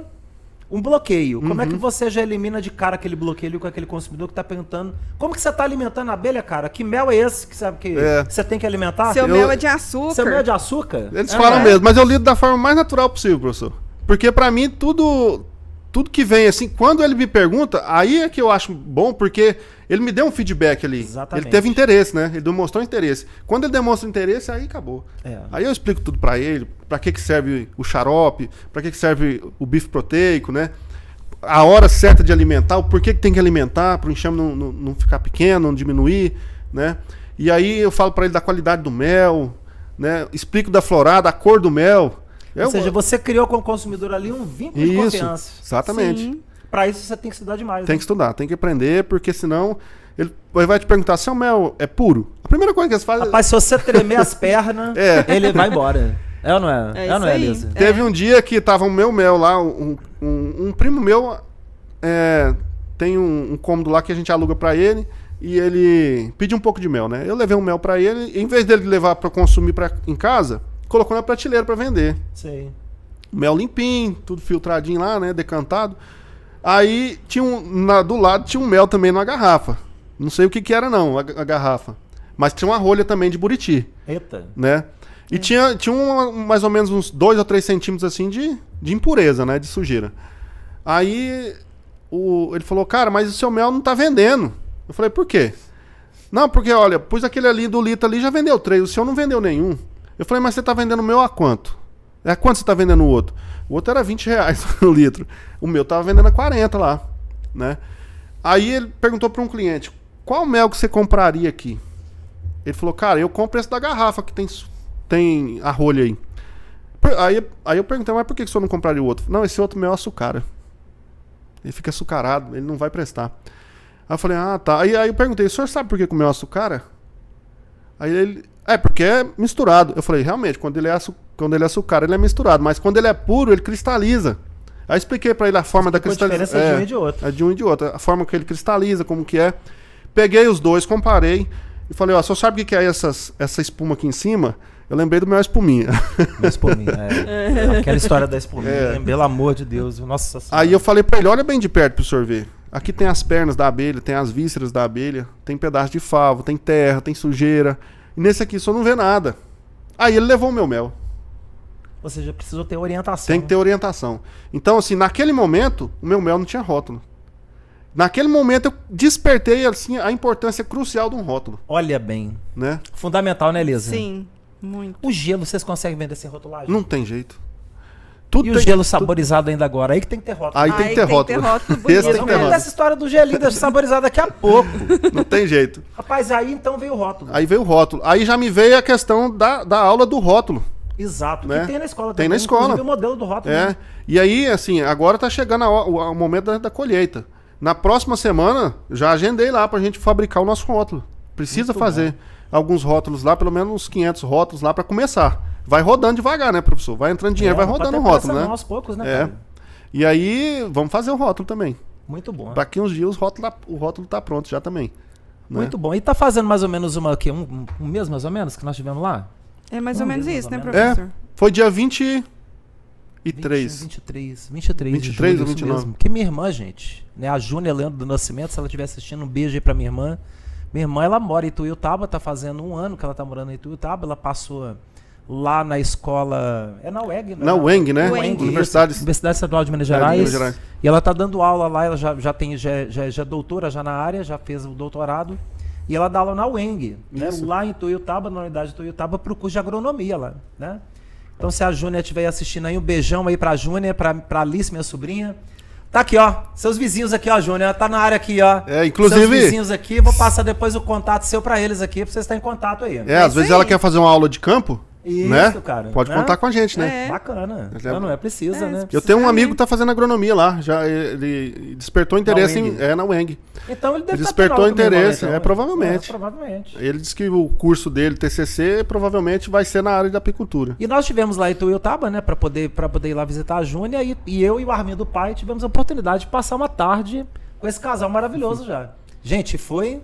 um bloqueio. Como é que você já elimina de cara aquele bloqueio com aquele consumidor que está perguntando como que você está alimentando a abelha, cara? Que mel é esse que sabe que É. você tem que alimentar? Seu eu- mel é de açúcar. Seu mel é de açúcar? Eles É, falam não é? mesmo, mas eu lido da forma mais natural possível, professor. Porque pra mim, tudo que vem assim, quando ele me pergunta, aí é que eu acho bom, porque ele me deu um feedback ali. Exatamente. Ele teve interesse, né? Ele demonstrou interesse. Quando ele demonstra interesse, aí acabou. É. Aí eu explico tudo pra ele, pra que serve o xarope, pra que serve o bife proteico, né? A hora certa de alimentar, o porquê que tem que alimentar, para o enxame não ficar pequeno, não diminuir, né? E aí eu falo para ele da qualidade do mel, né? Explico da florada, a cor do mel. Ou seja, você criou com o consumidor ali um vínculo de Isso, confiança. exatamente. Sim. Para isso você tem que estudar demais. Tem que estudar, tem que aprender, porque senão ele vai te perguntar se o mel é puro. A primeira coisa que eles fazem... Rapaz, se você tremer as pernas, É. ele vai embora. É ou não é? É É ou não é, isso aí. Elisa? Teve um dia que tava o meu mel lá, um primo meu tem um cômodo lá que a gente aluga pra ele e ele pediu um pouco de mel, né? Eu levei um mel pra ele e em vez dele levar pra consumir em casa, colocou na prateleira pra vender. Sei. Mel limpinho, tudo filtradinho lá, né? Decantado. Aí tinha do lado tinha um mel também numa garrafa. Não sei o que era não, a garrafa. Mas tinha uma rolha também de buriti, Eita. né? E tinha mais ou menos uns 2 ou 3 centímetros assim de impureza, né? De sujeira. Aí ele falou, cara, mas o seu mel não tá vendendo. Eu falei, por quê? Não, porque, olha, pus aquele ali do litro ali, já vendeu 3, o senhor não vendeu nenhum. Eu falei, mas você tá vendendo o meu a quanto? É, quanto você tá vendendo o outro? O outro era R$20 o litro. O meu tava vendendo a 40 lá, né? Aí ele perguntou para um cliente, qual mel que você compraria aqui? Ele falou, cara, eu compro esse da garrafa que tem a rolha aí. Aí eu perguntei, mas por que o senhor não compraria o outro? Não, esse outro mel açucara. Ele fica açucarado, ele não vai prestar. Aí eu falei, ah, tá. Aí eu perguntei, o senhor sabe por que o mel açucara? Aí ele, porque é misturado. Eu falei, realmente, quando ele é açucara, ele é misturado. Mas quando ele é puro, ele cristaliza. Aí eu expliquei pra ele a forma da cristalização. A diferença é de um e de outro. É de um e de outro. A forma que ele cristaliza, como que é. Peguei os dois, comparei. E falei, ó, só sabe o que é essa espuma aqui em cima? Eu lembrei do meu espuminha. Meu espuminha, aquela história da espuminha, pelo amor de Deus. Nossa Senhora. Aí eu falei pra ele, olha bem de perto pro senhor ver. Aqui tem as pernas da abelha, tem as vísceras da abelha, tem pedaço de favo, tem terra, tem sujeira. E nesse aqui o senhor não vê nada. Aí ele levou o meu mel. Ou seja, precisou ter orientação. Tem que ter orientação. Então, assim, naquele momento, o meu mel não tinha rótulo. Naquele momento eu despertei, assim, a importância crucial de um rótulo. Olha bem. Né? Fundamental, né, Elisa? Sim, muito. O gelo, vocês conseguem vender sem rotulagem? Não tem jeito. Tudo e tem, o gelo saborizado ainda agora? Aí que tem que ter rótulo. Aí tem que ter rótulo. bonito. Esse tem que ter Vamos rótulo. essa história do gelinho saborizado daqui a pouco. Não tem jeito. Rapaz, aí então veio o rótulo. Aí veio o rótulo. Aí já me veio a questão da aula do rótulo. Exato. Né? Que tem na escola Tem também. na escola. Inclusive o modelo do rótulo. É. Né? E aí, assim, agora tá chegando o momento da colheita. Na próxima semana, já agendei lá pra gente fabricar o nosso rótulo. Precisa Muito fazer alguns rótulos lá, pelo menos uns 500 rótulos lá pra começar. Vai rodando devagar, né, professor? Vai entrando dinheiro, vai rodando o rótulo, né? Aos poucos, né, É. cara? E aí, vamos fazer o rótulo também. Muito bom. Daqui uns dias o rótulo tá pronto já também. Né? Muito bom. E tá fazendo mais ou menos um mês, mais ou menos, que nós tivemos lá? É mais ou menos isso, né, menos. professor? Foi dia 23. 23 23 de ou julho, 29. isso mesmo. Que minha irmã, gente, né, a Júnia Leandro do Nascimento, se ela estiver assistindo, um beijo aí pra minha irmã. Minha irmã, ela mora em Ituiutaba, tá fazendo 1 ano que ela tá morando em Ituiutaba, ela passou lá na escola, é na UEG, né? Na UENG, né? UENG, Universidade Estadual de Minas de Gerais. Minas Gerais. E ela tá dando aula lá, ela já é doutora já na área, já fez o doutorado. E ela dá aula na UENG, né? Lá em Ituiutaba, na unidade de Ituiutaba, pro curso de agronomia lá, né? Então, se a Júnia estiver assistindo aí, um beijão aí pra Júnia, pra Alice, minha sobrinha. Tá aqui, ó. Seus vizinhos aqui, ó, Júnia. Tá na área aqui, ó. É, inclusive... Seus vizinhos aqui. Vou passar depois o contato seu pra eles aqui, pra vocês estarem em contato aí. É, às vezes ela quer fazer uma aula de campo, Isso, né? cara. Pode Né? contar com a gente, né? É. Bacana. É. Não é precisa, né? Eu tenho um amigo que tá fazendo agronomia lá. Já ele despertou interesse UENG. na UENG. Então ele deve Ele tá despertou tendo aula também, interesse, então. provavelmente. Provavelmente. Ele disse que o curso dele, TCC, provavelmente vai ser na área da apicultura. E nós tivemos lá em Ituiutaba, né, pra poder ir lá visitar a Júnia, e eu e o Armindo Pai tivemos a oportunidade de passar uma tarde com esse casal maravilhoso já. Gente, foi...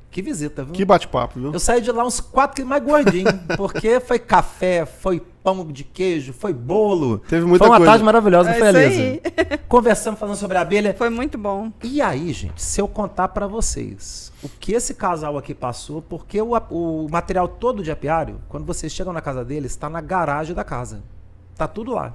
Que visita, viu? Que bate-papo, viu? Eu saí de lá uns 4 quilos mais gordinho, porque foi café, foi pão de queijo, foi bolo. Teve muita foi uma coisa. tarde maravilhosa, não É foi, isso Elisa? aí. Conversamos, falando sobre a abelha. Foi muito bom. E aí, gente, se eu contar pra vocês o que esse casal aqui passou, porque o material todo de apiário, quando vocês chegam na casa deles, está na garagem da casa. Tá tudo lá.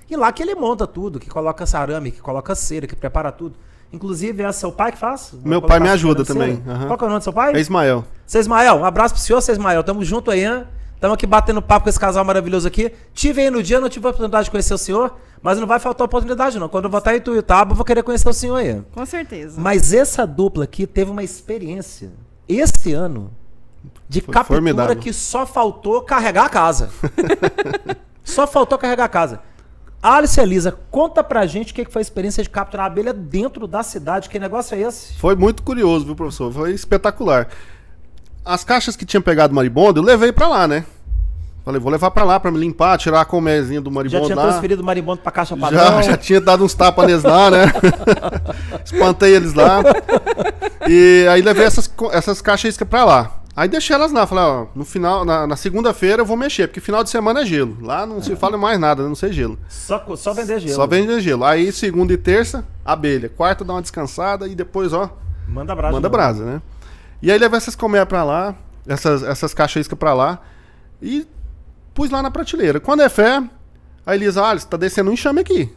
E lá que ele monta tudo, que coloca arame, que coloca cera, que prepara tudo. Inclusive, é seu pai que faz? Meu pai me Colocar ajuda cera de também. cera? Aham. Qual que é o nome do seu pai? É Ismael. Seu Ismael, um abraço pro senhor, seu Ismael. Tamo junto aí, hein? Tamo aqui batendo papo com esse casal maravilhoso aqui. Tive aí no dia, não tive a oportunidade de conhecer o senhor, mas não vai faltar oportunidade, não. Quando eu voltar em Ituiutaba, eu vou querer conhecer o senhor aí. Com certeza. Mas essa dupla aqui teve uma experiência esse ano de Foi captura formidável. que só faltou carregar a casa. Só faltou carregar a casa. Alice e Elisa, conta pra gente o que foi a experiência de capturar a abelha dentro da cidade. Que negócio é esse? Foi muito curioso, viu, professor? Foi espetacular. As caixas que tinham pegado marimbondo, eu levei pra lá, né? Falei, vou levar pra lá pra me limpar, tirar a colmezinha do Já marimbondo tinha lá. transferido o marimbondo pra caixa padrão? Já tinha dado uns tapas neles lá, né? Espantei eles lá. E aí levei essas caixas pra lá. Aí deixei elas lá, falei, ó, no final, na segunda-feira eu vou mexer, porque final de semana é gelo. Lá não se fala mais nada, não sei gelo. Só vender gelo. Só vende gelo. Aí segunda e terça, abelha. Quarta dá uma descansada e depois, ó, Manda brasa. manda brasa, né? E aí levei essas colmeias pra lá, essas caixas isca pra lá e pus lá na prateleira. Quando é fé, a Elisa, olha, tá descendo um enxame aqui.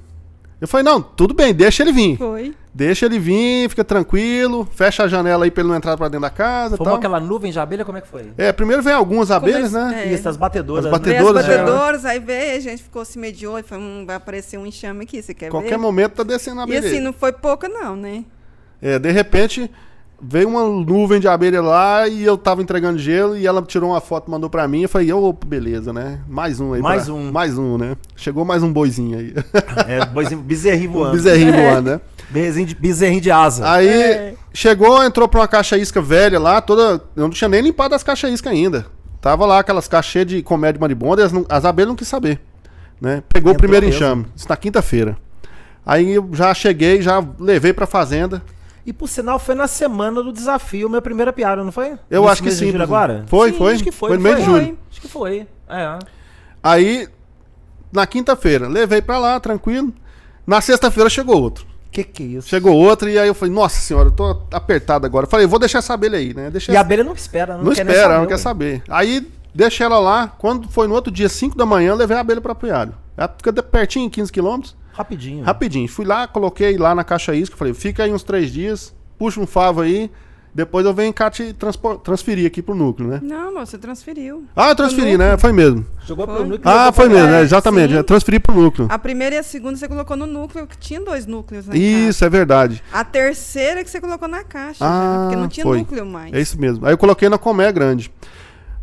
Eu falei, não, tudo bem, deixa ele vir. Foi. Deixa ele vir, fica tranquilo, fecha a janela aí pra ele não entrar pra dentro da casa e Formou tal. aquela nuvem de abelha, como é que foi? Primeiro vem algumas abelhas, né? É. Isso, as batedoras. As né? Veio batedoras, as batedoras, aí veio, a gente ficou assim meio de olho, falou, vai aparecer um enxame aqui, você quer Qualquer ver? momento tá descendo a E abelha. assim, não foi pouca não, né? De repente, veio uma nuvem de abelha lá e eu tava entregando gelo e ela tirou uma foto, mandou pra mim. Eu falei, beleza, né? Mais um aí. Mais um. Mais um, né? Chegou mais um boizinho aí. Bezerrinho Um voando. bezerrinho voando, né? Bezerrinho de asa. Aí chegou, entrou pra uma caixa isca velha lá, toda. Eu não tinha nem limpado as caixas isca ainda. Tava lá aquelas caixas de comédia maribonda e as abelhas não quis saber. Né? Pegou o Entrou primeiro mesmo. enxame. Isso na quinta-feira. Aí eu já cheguei, já levei pra fazenda. E por sinal, foi na semana do desafio, minha primeira piada, não foi? Eu Nesse acho que mês de sim. julho agora? Foi, Sim, foi. Acho que foi. Foi no mês de foi? julho. Acho que foi. É. Aí, na quinta-feira, levei pra lá, tranquilo. Na sexta-feira chegou outro. Que é isso? Chegou outro e aí eu falei, nossa senhora, eu tô apertado agora. Eu falei, vou deixar essa abelha aí, né? Deixei E a abelha não espera, Não quer nem espera, saber, não quer ué. saber. Aí, deixei ela lá. Quando foi no outro dia, 5 da manhã, eu levei a abelha pra Apoiado. Ela fica pertinho, 15 quilômetros. Rapidinho. Rapidinho. Fui lá, coloquei lá na caixa isca. Falei, fica aí uns 3 dias, puxa um favo aí. Depois eu venho cá te transferir aqui pro núcleo, né? Não, mas você transferiu. Ah, eu transferi, Pro núcleo. né? Foi mesmo. Jogou Foi. pro núcleo. Ah, jogou foi pra- mesmo, né? É, Exatamente. sim. Eu transferi pro núcleo. A primeira e a segunda você colocou no núcleo, que tinha 2 núcleos na casa. Isso, é verdade. A terceira que você colocou na caixa, Ah, já, porque não tinha foi. núcleo mais. É isso mesmo. Aí eu coloquei na colmeia grande.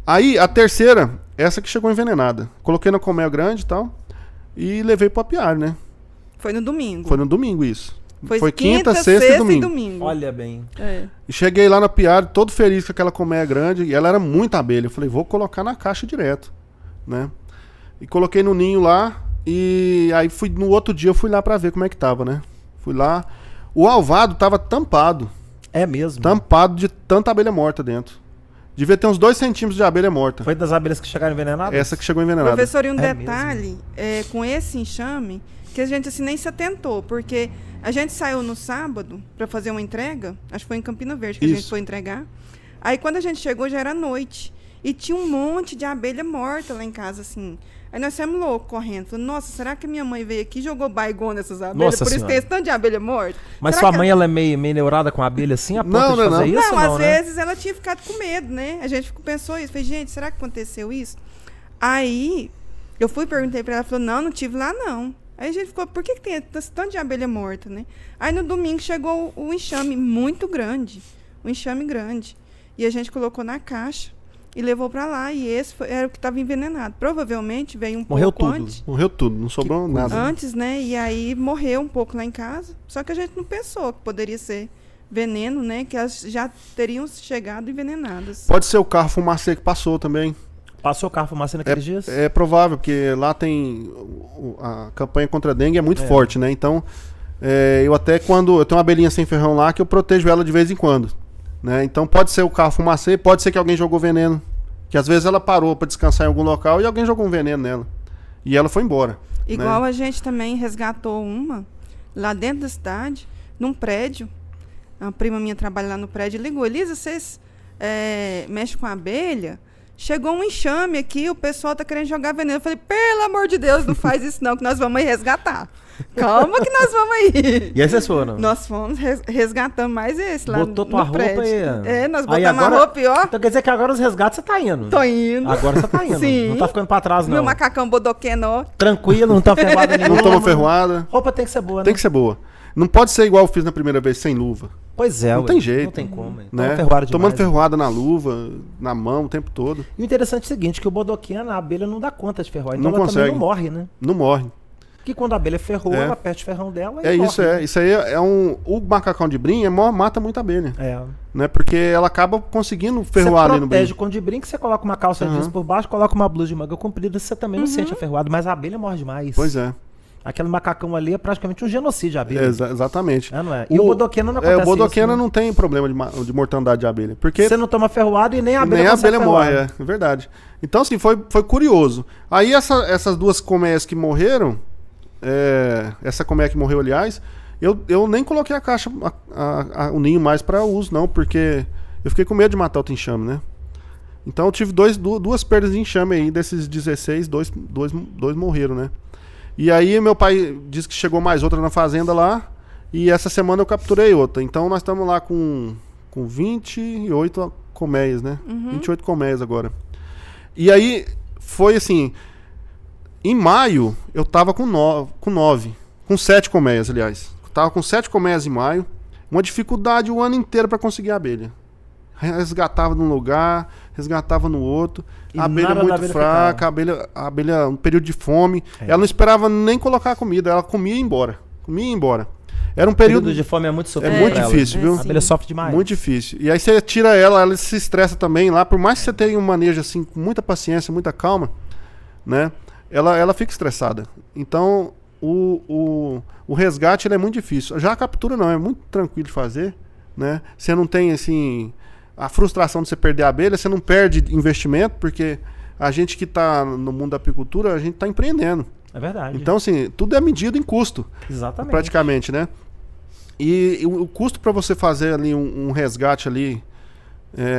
Aí a terceira, essa que chegou envenenada. Coloquei na colmeia grande e tal. E levei pro apiário, né? Foi no domingo. Foi no domingo isso. Foi quinta, sexta e domingo. Olha bem. É. E cheguei lá no apiário, todo feliz com aquela colmeia grande. E ela era muita abelha. Eu falei, vou colocar na caixa direto, né? E coloquei no ninho lá. E aí no outro dia eu fui lá pra ver como é que tava, né? Fui lá. O alvado tava tampado. É mesmo. Tampado de tanta abelha morta dentro. Devia ter uns 2 centímetros de abelha morta. Foi das abelhas que chegaram envenenadas? Essa que chegou envenenada. Professor, e um É detalhe, com esse enxame, que a gente assim nem se atentou, porque a gente saiu no sábado para fazer uma entrega, acho que foi em Campina Verde que a gente Isso. foi entregar. Aí quando a gente chegou já era noite e tinha um monte de abelha morta lá em casa, assim. Aí nós saímos loucos correndo. Falando, nossa, será que minha mãe veio aqui e jogou baigona nessas abelhas? Nossa Por isso Senhora. tem esse tanto de abelha morta? Mas Será sua que mãe, ela é meio neurada com a abelha assim, a ponto Não, de não, fazer não. isso? Não, às né? vezes ela tinha ficado com medo, né? A gente pensou isso. Falei, gente, será que aconteceu isso? Aí, eu fui e perguntei pra ela, ela falou, não tive lá, não. Aí a gente ficou, por que tem esse tanto de abelha morta, né? Aí no domingo chegou o enxame muito grande, um enxame grande. E a gente colocou na caixa e levou pra lá. E esse era o que estava envenenado. Provavelmente veio um Morreu pouco tudo. antes. Morreu tudo, não sobrou Que coisa. nada. Antes, né? E aí morreu um pouco lá em casa. Só que a gente não pensou que poderia ser veneno, né? Que elas já teriam chegado envenenadas. Pode ser o carro fumacê que passou também. Passou o carro fumaça naqueles dias? É provável, porque lá tem. A campanha contra a dengue é muito forte, né? Então, eu até quando. Eu tenho uma abelhinha sem ferrão lá que eu protejo ela de vez em quando. Né? Então pode ser o carro fumacê, pode ser que alguém jogou veneno. Que às vezes ela parou pra descansar em algum local e alguém jogou um veneno nela. E ela foi embora. Igual né? a gente também resgatou uma lá dentro da cidade, num prédio. A prima minha trabalha lá no prédio e ligou. Elisa, vocês mexem com abelha? Chegou um enxame aqui, o pessoal tá querendo jogar veneno. Eu falei, pelo amor de Deus, não faz isso não, que nós vamos aí resgatar. Calma que nós vamos aí. E aí vocês foram? Nós fomos, resgatamos mais esse lá Botou no tua roupa prédio. e... Nós Aí botamos agora- a roupa e ó, Então quer dizer que agora os resgates você tá indo. tô indo. Agora você tá indo. Sim. Não tá ficando pra trás, não. Meu macacão bodoqueno, ó. Tranquilo, não tá ferrada nenhuma. Não toma ferroada. Roupa tem que ser boa, né? Tem que ser boa. Não pode ser igual eu fiz na primeira vez, sem luva. Pois é, Não ué. tem jeito. Não tem como. Né? Toma ferroada demais, Tomando né? ferroada na luva, na mão, o tempo todo. E o interessante é o seguinte, que o bodoquena, a abelha não dá conta de ferroar. Então Não ela consegue. também não morre, né? Não morre. Porque quando a abelha ferrou, É. ela perde o ferrão dela e É morre. isso, é. Isso aí é um. O macacão de brim mata muita abelha. É. Né? Porque ela acaba conseguindo Você ferroar ali no protege brim. com de brinco, você coloca uma calça Uhum. jeans por baixo, coloca uma blusa de manga comprida, você também não sente a ferroada, mas a abelha morre demais. Pois é. Aquele macacão ali é praticamente um genocídio a abelha. Exatamente. É, não é? E o bodoquena não acontece O bodoquena isso, né? não tem problema de mortandade de abelha. Porque Você não toma ferroada e nem a abelha nem a consegue abelha morre, ferroar. é verdade. Então, assim, foi curioso. Aí essas duas colmeias que morreram, essa colmeia que morreu, aliás, eu nem coloquei a caixa, o ninho mais para uso, não, porque eu fiquei com medo de matar outro enxame, né? Então eu tive duas perdas de enxame aí, desses 16, dois morreram, né? E aí meu pai disse que chegou mais outra na fazenda lá, e essa semana eu capturei outra. Então nós estamos lá com 28 colmeias, né? 28 colmeias agora. E aí foi assim, em maio eu tava com 7 colmeias, aliás. Eu tava com 7 colmeias em maio, uma dificuldade o ano inteiro para conseguir a abelha. Resgatava num lugar, resgatava no outro. A abelha muito fraca, a abelha um período de fome. Ela não esperava nem colocar a comida, ela comia e ia embora. Comia e ia embora. Era um período de fome é muito sofrido. É muito difícil, viu? A abelha sofre demais. Muito difícil. E aí você tira ela se estressa também lá. Por mais que você tenha um manejo assim, com muita paciência, muita calma, né? Ela fica estressada. Então, o resgate ele é muito difícil. Já a captura não, é muito tranquilo de fazer, né? Você não tem assim a frustração de você perder a abelha, você não perde investimento, porque a gente que está no mundo da apicultura, a gente está empreendendo. É verdade. Então, assim, tudo é medido em custo. Exatamente. Praticamente, né? E o custo para você fazer ali um resgate ali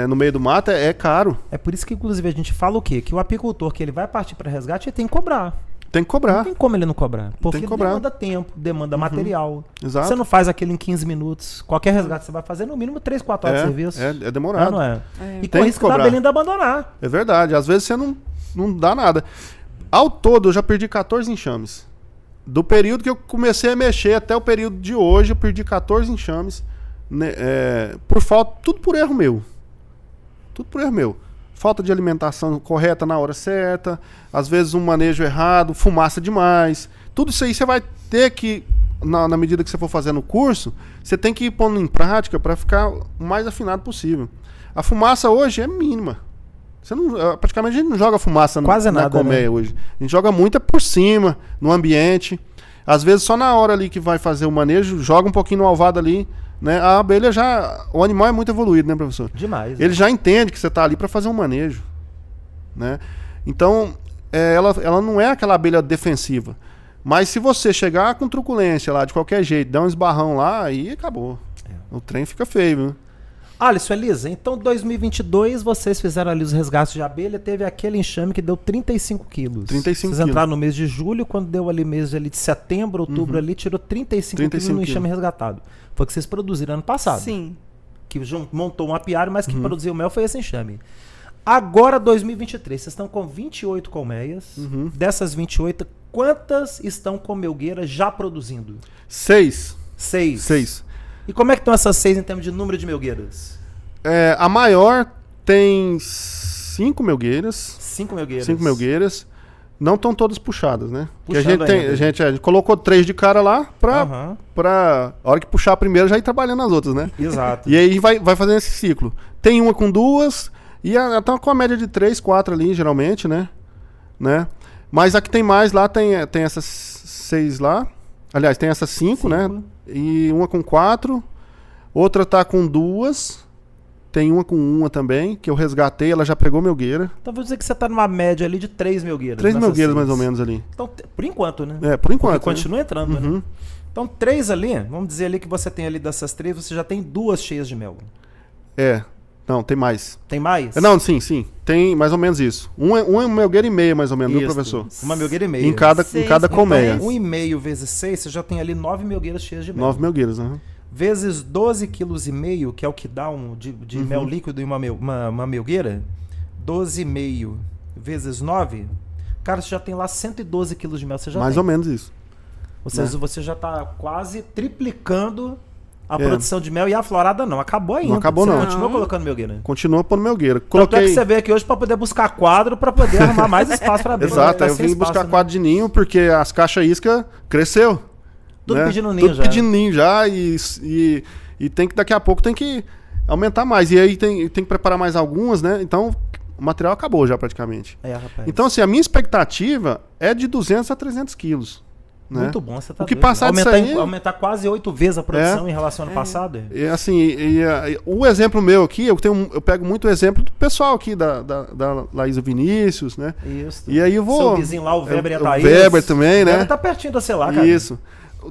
no meio do mato é caro. É por isso que, inclusive, a gente fala o quê? Que o apicultor que ele vai partir para resgate, ele tem que cobrar. Tem que cobrar. Não tem como ele não cobrar. Porque tem que cobrar. Demanda tempo, demanda material. Exato. Você não faz aquilo em 15 minutos. Qualquer resgate você vai fazer no mínimo 3, 4 horas de serviço. É demorado. Não é? E Tem com risco da abelha ainda abandonar. É verdade. Às vezes você não dá nada. Ao todo, eu já perdi 14 enxames. Do período que eu comecei a mexer até o período de hoje, eu perdi 14 enxames. Né, por falta, tudo por erro meu. Tudo por erro meu. Falta de alimentação correta na hora certa, às vezes um manejo errado, fumaça demais. Tudo isso aí você vai ter que, na medida que você for fazendo o curso, você tem que ir pondo em prática para ficar o mais afinado possível. A fumaça hoje é mínima. Praticamente a gente não joga fumaça na colmeia, né? Hoje. A gente joga muita por cima, no ambiente. Às vezes só na hora ali que vai fazer o manejo, joga um pouquinho no alvado ali. Né? A abelha o animal é muito evoluído, né, professor? Demais. Ele já entende que você está ali para fazer um manejo, né? Então, ela não é aquela abelha defensiva. Mas se você chegar com truculência lá, de qualquer jeito, dar um esbarrão lá, aí acabou. O trem fica feio, viu? Alisson, Elisa, então 2022 vocês fizeram ali os resgates de abelha, teve aquele enxame que deu 35 quilos. 35 quilos. Vocês entraram no mês de julho, quando deu ali mês ali de setembro, outubro ali, tirou 35 quilos no enxame resgatado. Foi o que vocês produziram ano passado. Sim. Que montou um apiário, mas que produziu mel foi esse enxame. Agora 2023, vocês estão com 28 colmeias. Dessas 28, quantas estão com melgueira já produzindo? 6. 6. E como é que estão essas 6 em termos de número de melgueiras? A maior tem 5 melgueiras. 5 melgueiras. 5 melgueiras. Não estão todas puxadas, né? Porque a gente colocou 3 de cara lá pra a hora que puxar a primeira já ir trabalhando nas outras, né? Exato. E aí vai fazendo esse ciclo. Tem uma com 2 e tá com a média de 3, 4 ali, geralmente, né? Mas a que tem mais lá tem essas 6 lá. Aliás, tem essas 5, né? E uma com 4. Outra tá com 2. Tem uma com 1 também, que eu resgatei, ela já pegou melgueira. Então vou dizer que você tá numa média ali de 3 melgueiras. 3 melgueiras mais ou menos ali. Então, por enquanto, né? Por enquanto. Porque continua entrando, né? Então 3 ali, vamos dizer ali que você tem ali dessas 3, você já tem 2 cheias de mel. Não, tem mais. Tem mais? Não, sim. Tem mais ou menos isso. Uma melgueira e meia, mais ou menos, viu, professor? Uma melgueira e meia. Em cada colmeia. 1,5 vezes 6, você já tem ali 9 melgueiras cheias de mel. 9 melgueiras, Vezes 12,5 kg, que é o que dá de mel líquido em uma melgueira. 12,5 vezes 9, cara, você já tem lá 112 kg de mel. Você já mais ou menos isso. Ou seja, você já está quase triplicando a produção de mel, e a florada não. Acabou ainda. Não acabou, você não. Continua colocando melgueira. Continua pondo melgueira. Tanto é que você veio aqui hoje para poder buscar quadro, para poder arrumar mais espaço para abrir. Exato, eu vim buscar quadro de ninho, porque as caixas isca cresceu. Tudo pedindo ninho já. Tudo pedindo ninho já, e daqui a pouco tem que aumentar mais. E aí tem que preparar mais algumas, né? Então, o material acabou já praticamente. Rapaz. Então, assim, a minha expectativa é de 200 a 300 quilos. Né? Muito bom, você tá o que passar disso aí... Aumentar quase 8 vezes a produção em relação ao ano passado. E assim, o exemplo meu aqui, eu pego muito o exemplo do pessoal aqui, da Laísa Vinícius, né? Isso. E aí eu vou... Seu vizinho lá, o Weber e a Thaís. O Weber também, né? O Weber tá pertinho da sei lá, cara. Isso.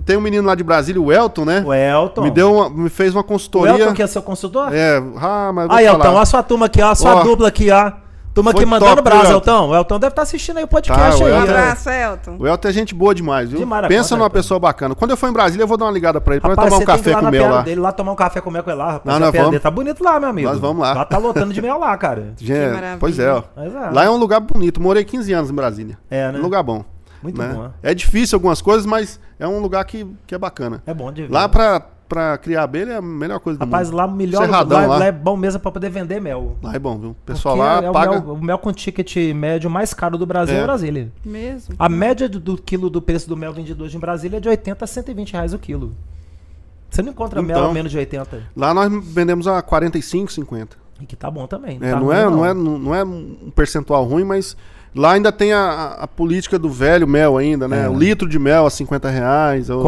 Tem um menino lá de Brasília, o Elton, né? O Elton. Me fez uma consultoria. O Elton que é seu consultor? Mas aí, Elton, olha a sua turma aqui, ó, a sua dupla aqui, ó. Turma Foi aqui mandando top, brasa, viu, Elton. O Elton deve estar assistindo aí o podcast Tá, o aí. Um Elton- abraço, Elton. O Elton é gente boa demais, viu? Demais da Pensa conta, numa Elton. pessoa bacana. Quando eu for em Brasília, eu vou dar uma ligada pra ele, pra Rapaz, tomar um você tem que ir café lá com na mel piada lá. dele, lá tomar um café com mel com ele lá, rapaz. Não, A nós piada vamos. dele tá bonito lá, meu amigo. Nós vamos lá. Lá tá lotando de mel lá, cara. Gente, maravilha. pois é, ó. Mas é. Lá é um lugar bonito. Morei 15 anos em Brasília. É, né? Um lugar bom. Muito né? bom. É difícil algumas coisas, mas é um lugar que é bacana. É bom de ver. Lá pra criar abelha é a melhor coisa do Rapaz, mundo. lá o melhor Cerradão, lá lá. é bom mesmo pra poder vender mel. Lá é bom, viu? O pessoal Porque lá é paga... o mel com ticket médio mais caro do Brasil é É. Brasília. Mesmo. A média do quilo do preço do mel vendido hoje em Brasília é de 80 a 120 reais o quilo. Você não encontra mel Então. a menos de 80. Lá nós vendemos a 45, 50. E que tá bom também. É, tá não, ruim, não é um percentual ruim, mas lá ainda tem a política do velho mel ainda, né? É. O litro de mel a 50 reais. Com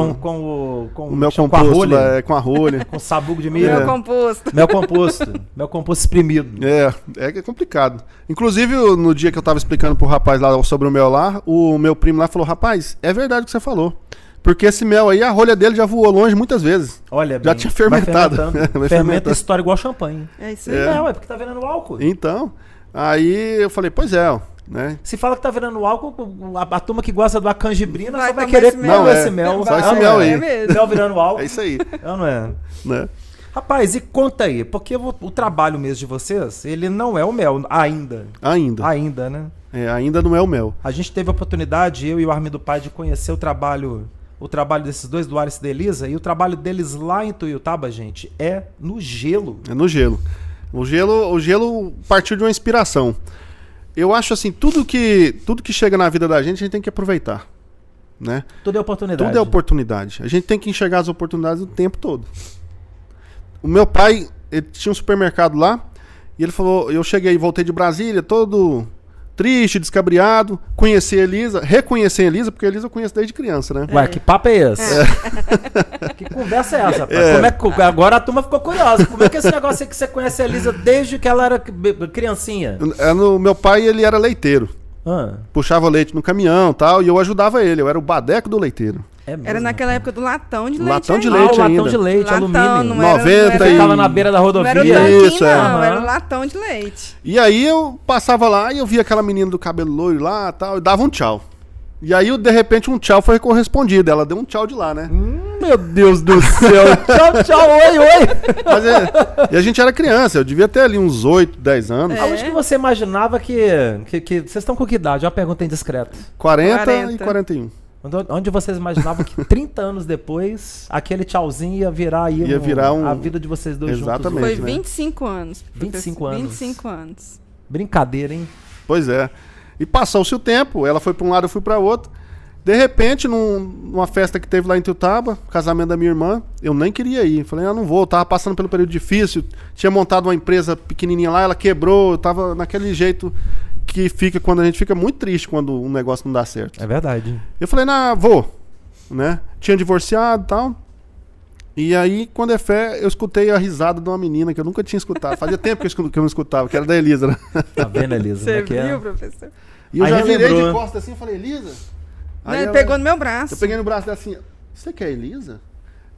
o mel com a composto rolha, lá, com a rolha. com sabugo de O milho. meu composto. Mel composto. Mel composto exprimido. É complicado. Inclusive, no dia que eu tava explicando pro rapaz lá sobre o mel lá, o meu primo lá falou, rapaz, é verdade o que você falou. Porque esse mel aí, a rolha dele já voou longe muitas vezes. Olha, Já bem, tinha fermentado. Vai fermentando. Vai Fermenta fermentando. história igual champanhe. É isso aí. É. Não, é porque tá virando álcool. Então, aí eu falei, pois é, ó, né? Se fala que tá virando álcool, a turma que gosta da canjibrina Vai só vai tomar querer esse mel. comer Não, esse é. mel. Só esse Não, mel é. aí. É mesmo. Mel virando álcool. É isso aí, Não é? né? Rapaz, e conta aí, porque o trabalho mesmo de vocês, ele não é o mel ainda. Ainda. Ainda, né? Ainda não é o mel. A gente teve a oportunidade, eu e o Armindo Pai, de conhecer o trabalho desses dois, do Alice e da Elisa, e o trabalho deles lá em Tuiutaba, gente, é no gelo. É no gelo. O gelo partiu de uma inspiração. Eu acho assim, tudo que chega na vida da gente, a gente tem que aproveitar, né? Tudo é oportunidade. Tudo é oportunidade. A gente tem que enxergar as oportunidades o tempo todo. O meu pai, ele tinha um supermercado lá, e ele falou, eu cheguei, voltei de Brasília, todo triste, descabriado, reconheci a Elisa, porque a Elisa eu conheço desde criança, né? Ué, que papo é esse? Que conversa é essa, rapaz? Agora a turma ficou curiosa. Como é que é esse negócio aí que você conhece a Elisa desde que ela era criancinha? Meu pai, ele era leiteiro. Ah, Puxava leite no caminhão e tal, e eu ajudava ele, eu era o badeco do leiteiro. é mesmo. Era naquela época do latão de leite. Latão de ainda. leite o latão ainda. de leite, Latão, alumínio. não era- 90 e... Ficava na beira da Não rodovia. era o tanquinho, Isso, é. não. Era Aham. o latão de leite. E aí eu passava lá e eu via aquela menina do cabelo loiro lá e tal, e dava um tchau. E aí, de repente, um tchau foi correspondido. Ela deu um tchau de lá, né? Meu Deus do céu. Tchau, tchau, oi, oi. Mas e a gente era criança, eu devia ter ali uns 8, 10 anos. Aonde que você imaginava que vocês estão com que idade? Uma pergunta indiscreta. 40 e 40. 41. Onde vocês imaginavam que 30 anos depois, aquele tchauzinho ia virar aí Ia virar a vida de vocês dois Exatamente. juntos? Foi né? 25 anos. 25 anos. 25 anos. Brincadeira, hein? Pois é. E passou-se o tempo, ela foi pra um lado, eu fui pra outro. De repente, numa festa que teve lá em Tuiutaba, casamento da minha irmã, eu nem queria ir. Falei, não vou, eu tava passando pelo período difícil, tinha montado uma empresa pequenininha lá, ela quebrou, eu tava naquele jeito que fica quando a gente fica muito triste quando um negócio não dá certo. É verdade. Eu falei, vou, né? Tinha divorciado e tal. E aí, quando é fé, eu escutei a risada de uma menina que eu nunca tinha escutado. Fazia tempo que eu não escutava, que era da Elisa, né? Tá vendo, Elisa? Como Você é que é? viu, professor? E eu Aí já virei relembrou, de né? costas assim e falei, Elisa? Não, Aí ele ela- pegou no meu braço. Eu peguei no braço dela assim, você quer a Elisa?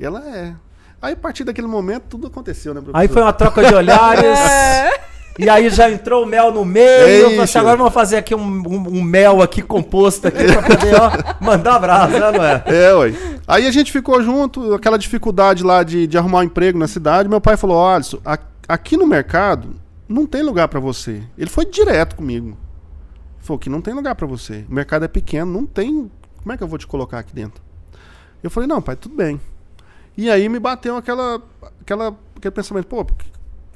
E ela é. Aí, a partir daquele momento, tudo aconteceu, né, professor? Aí foi uma troca de olhares. E aí já entrou o mel no meio. É Eu falei assim, isso. agora vamos fazer aqui um mel aqui composto aqui pra poder, ó, mandar abraço, né, não é? Ué. Aí a gente ficou junto, aquela dificuldade lá de arrumar um emprego na cidade. Meu pai falou, olha, Alisson, aqui no mercado não tem lugar pra você. Ele foi direto comigo. Ele falou que não tem lugar pra você. O mercado é pequeno, não tem... Como é que eu vou te colocar aqui dentro? Eu falei, não, pai, tudo bem. E aí me bateu aquele pensamento, pô, o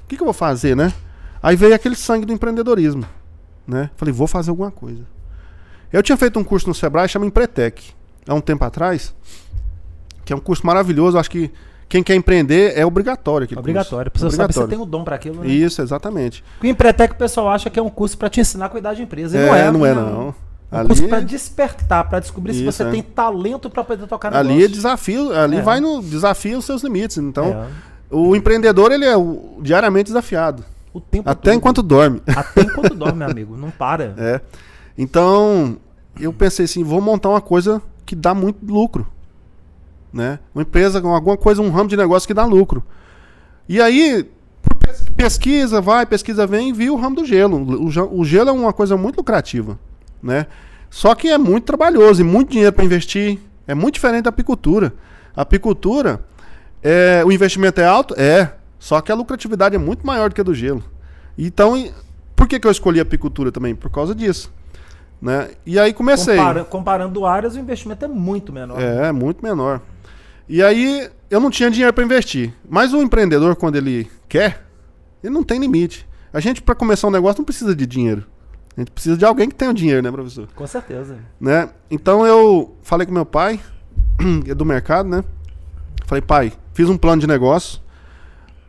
que eu vou fazer, né? Aí veio aquele sangue do empreendedorismo, né? Falei, vou fazer alguma coisa. Eu tinha feito um curso no Sebrae, chama Empretec, há um tempo atrás, que é um curso maravilhoso. Acho que quem quer empreender é obrigatório. Obrigatório. Precisa saber se você tem um dom pra aquilo, né? Isso, exatamente. O Empretec o pessoal acha que é um curso pra te ensinar a cuidar de empresa. E Não é. É um curso pra despertar, pra descobrir se Isso, você é. tem talento pra poder tocar Ali é negócio. desafio, É. vai no desafio os seus limites. Então, É. o empreendedor, ele é diariamente desafiado. O tempo Até todo. enquanto dorme. Até enquanto dorme, meu amigo. Não para. É. Então, eu pensei assim, vou montar uma coisa que dá muito lucro, né? Uma empresa, alguma coisa, um ramo de negócio que dá lucro. E aí, por pesquisa, pesquisa vem e viu o ramo do gelo. O gelo é uma coisa muito lucrativa, né? Só que é muito trabalhoso e muito dinheiro para investir. É muito diferente da apicultura. A apicultura, o investimento é alto? É. Só que a lucratividade é muito maior do que a do gelo. Então, por que eu escolhi a apicultura também? Por causa disso. Né? E aí comecei. Comparando áreas, o investimento é muito menor. É, muito menor. E aí eu não tinha dinheiro para investir. Mas o empreendedor, quando ele quer, ele não tem limite. A gente, para começar um negócio, não precisa de dinheiro. A gente precisa de alguém que tenha o dinheiro, né, professor? Com certeza. Né? Então eu falei com meu pai, é do mercado, né? Falei, pai, fiz um plano de negócio.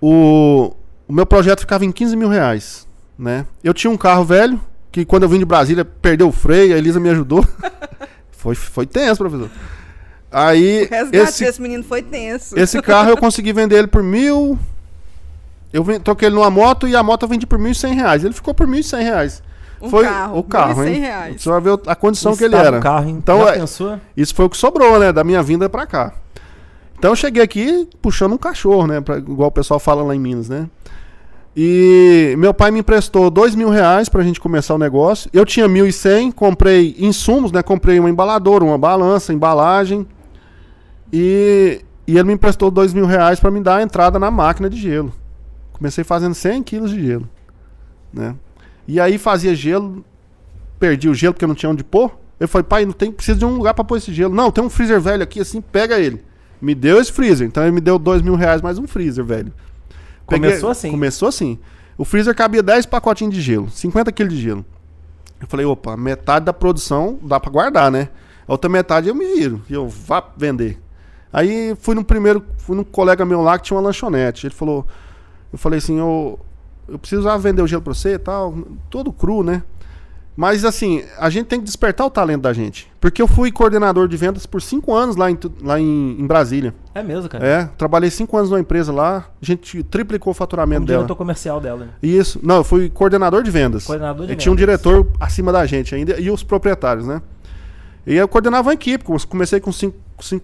O meu projeto ficava em 15 mil reais, né? Eu tinha um carro velho, que quando eu vim de Brasília, perdeu o freio, a Elisa me ajudou. Foi tenso, professor. Aí, O resgate desse menino foi tenso. esse carro eu consegui vender ele por 1.000. Troquei ele numa moto e a moto eu vendi por 1.100 reais. Ele ficou por 1.100 reais. Foi o carro, hein? Reais. Você vai ver a condição que ele era. Carro, hein? Então, já pensou? isso foi o que sobrou, né? Da minha vinda pra cá. Então eu cheguei aqui puxando um cachorro, né? Igual o pessoal fala lá em Minas, né? E meu pai me emprestou 2.000 reais pra gente começar o negócio. Eu tinha 1.100, comprei insumos, né? Comprei uma embaladora, uma balança, embalagem. E ele me emprestou 2.000 reais pra me dar a entrada na máquina de gelo. Comecei fazendo 100 quilos de gelo, né? E aí fazia gelo, perdi o gelo porque eu não tinha onde pôr. Eu falei, pai, precisa de um lugar pra pôr esse gelo. Não, tem um freezer velho aqui, assim, pega ele. Me deu esse freezer, então ele me deu 2.000 reais mais um freezer velho. Começou assim? Começou assim. O freezer cabia 10 pacotinhos de gelo, 50 quilos de gelo. Eu falei, opa, metade da produção dá pra guardar, né? A outra metade eu me viro, e eu vá vender. Aí fui num colega meu lá que tinha uma lanchonete. Ele falou, eu falei assim, eu precisava vender o gelo pra você e tal, todo cru, né? Mas assim, a gente tem que despertar o talento da gente. Porque eu fui coordenador de vendas por 5 anos lá em Brasília. É mesmo, cara? Trabalhei 5 anos numa empresa lá, a gente triplicou o faturamento dela. Diretor comercial dela. Isso, não, eu fui coordenador de vendas. Tinha um diretor acima da gente ainda e os proprietários, né? E eu coordenava uma equipe, comecei com 5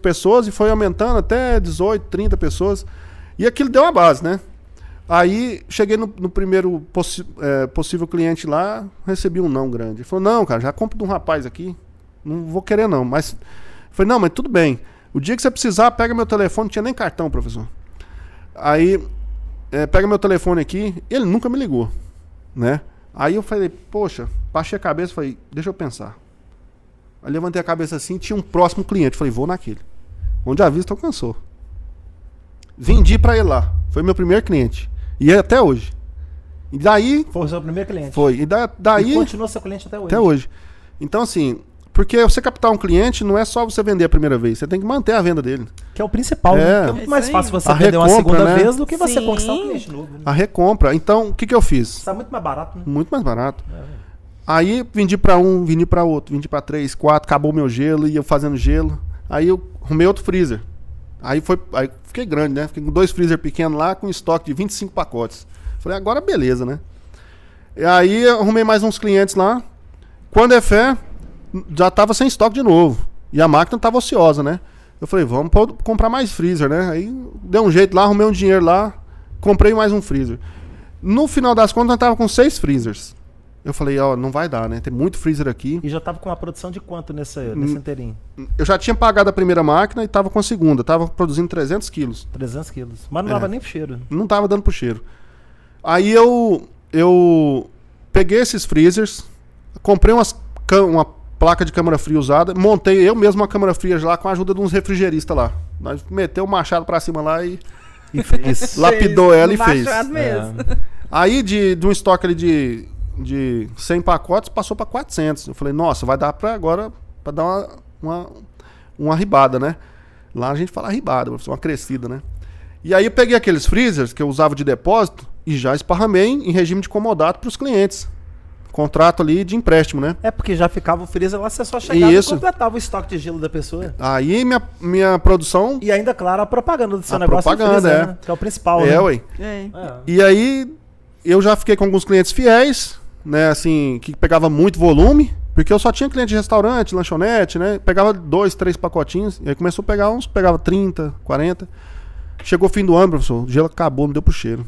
pessoas e foi aumentando até 18, 30 pessoas. E aquilo deu uma base, né? Aí cheguei no primeiro possível cliente lá, recebi um não grande. Ele falou, não, cara, já compro de um rapaz aqui, não vou querer não. Mas eu falei, não, mas tudo bem. O dia que você precisar, pega meu telefone, não tinha nem cartão, professor. Aí, pega meu telefone aqui, ele nunca me ligou, né? Aí eu falei, poxa, baixei a cabeça e falei, deixa eu pensar. Aí levantei a cabeça assim, tinha um próximo cliente, falei, vou naquele. Onde a vista alcançou. Vendi pra ele lá, foi meu primeiro cliente. E é até hoje. E daí... Foi o seu primeiro cliente. Foi. E daí... E continua seu cliente até hoje. Até hoje. Então, assim, porque você captar um cliente não é só você vender a primeira vez. Você tem que manter a venda dele. Que é o principal. É muito mais fácil você vender uma segunda vez do que você conquistar um cliente novo. Né? A recompra. Então, o que eu fiz? Está muito mais barato, né? Muito mais barato. Aí, vendi pra um, vendi pra outro, vendi pra 3, 4, acabou meu gelo, ia fazendo gelo. Aí eu arrumei outro freezer. Aí fiquei grande, né? Fiquei com 2 freezer pequenos lá, com estoque de 25 pacotes. Falei, agora beleza, né? E aí arrumei mais uns clientes lá. Quando é fé, já tava sem estoque de novo. E a máquina tava ociosa, né? Eu falei, vamos comprar mais freezer, né? Aí dei um jeito lá, arrumei um dinheiro lá, comprei mais um freezer. No final das contas, eu tava com 6 freezers. Eu falei, não vai dar, né? Tem muito freezer aqui. E já tava com uma produção de quanto nesse inteirinho? Eu já tinha pagado a primeira máquina e tava com a segunda. Tava produzindo 300 quilos. 300 quilos. Mas não dava nem pro cheiro. Não tava dando pro cheiro. Aí eu peguei esses freezers, comprei uma placa de câmara fria usada, montei eu mesmo uma câmara fria lá com a ajuda de uns refrigeristas lá. Nós meteu o machado pra cima lá e fez. Lapidou ela e fez. Mesmo. Aí de um estoque ali de 100 pacotes passou para 400. Eu falei, nossa, vai dar para dar uma arribada, né? Lá a gente fala arribada, uma crescida, né? E aí eu peguei aqueles freezers que eu usava de depósito e já esparramei em regime de comodato para os clientes. Contrato ali de empréstimo, né? É porque já ficava o freezer lá, você só chegava e completava o estoque de gelo da pessoa. Aí minha produção... E ainda, claro, a propaganda do seu negócio. Propaganda, freezer, né? Que é o principal, né? Ué. E aí eu já fiquei com alguns clientes fiéis, né, assim, que pegava muito volume, porque eu só tinha cliente de restaurante, lanchonete, né, pegava 2, 3 pacotinhos, e aí começou a pegar pegava 30, 40, chegou o fim do ano, professor, o gelo acabou, não deu pro cheiro.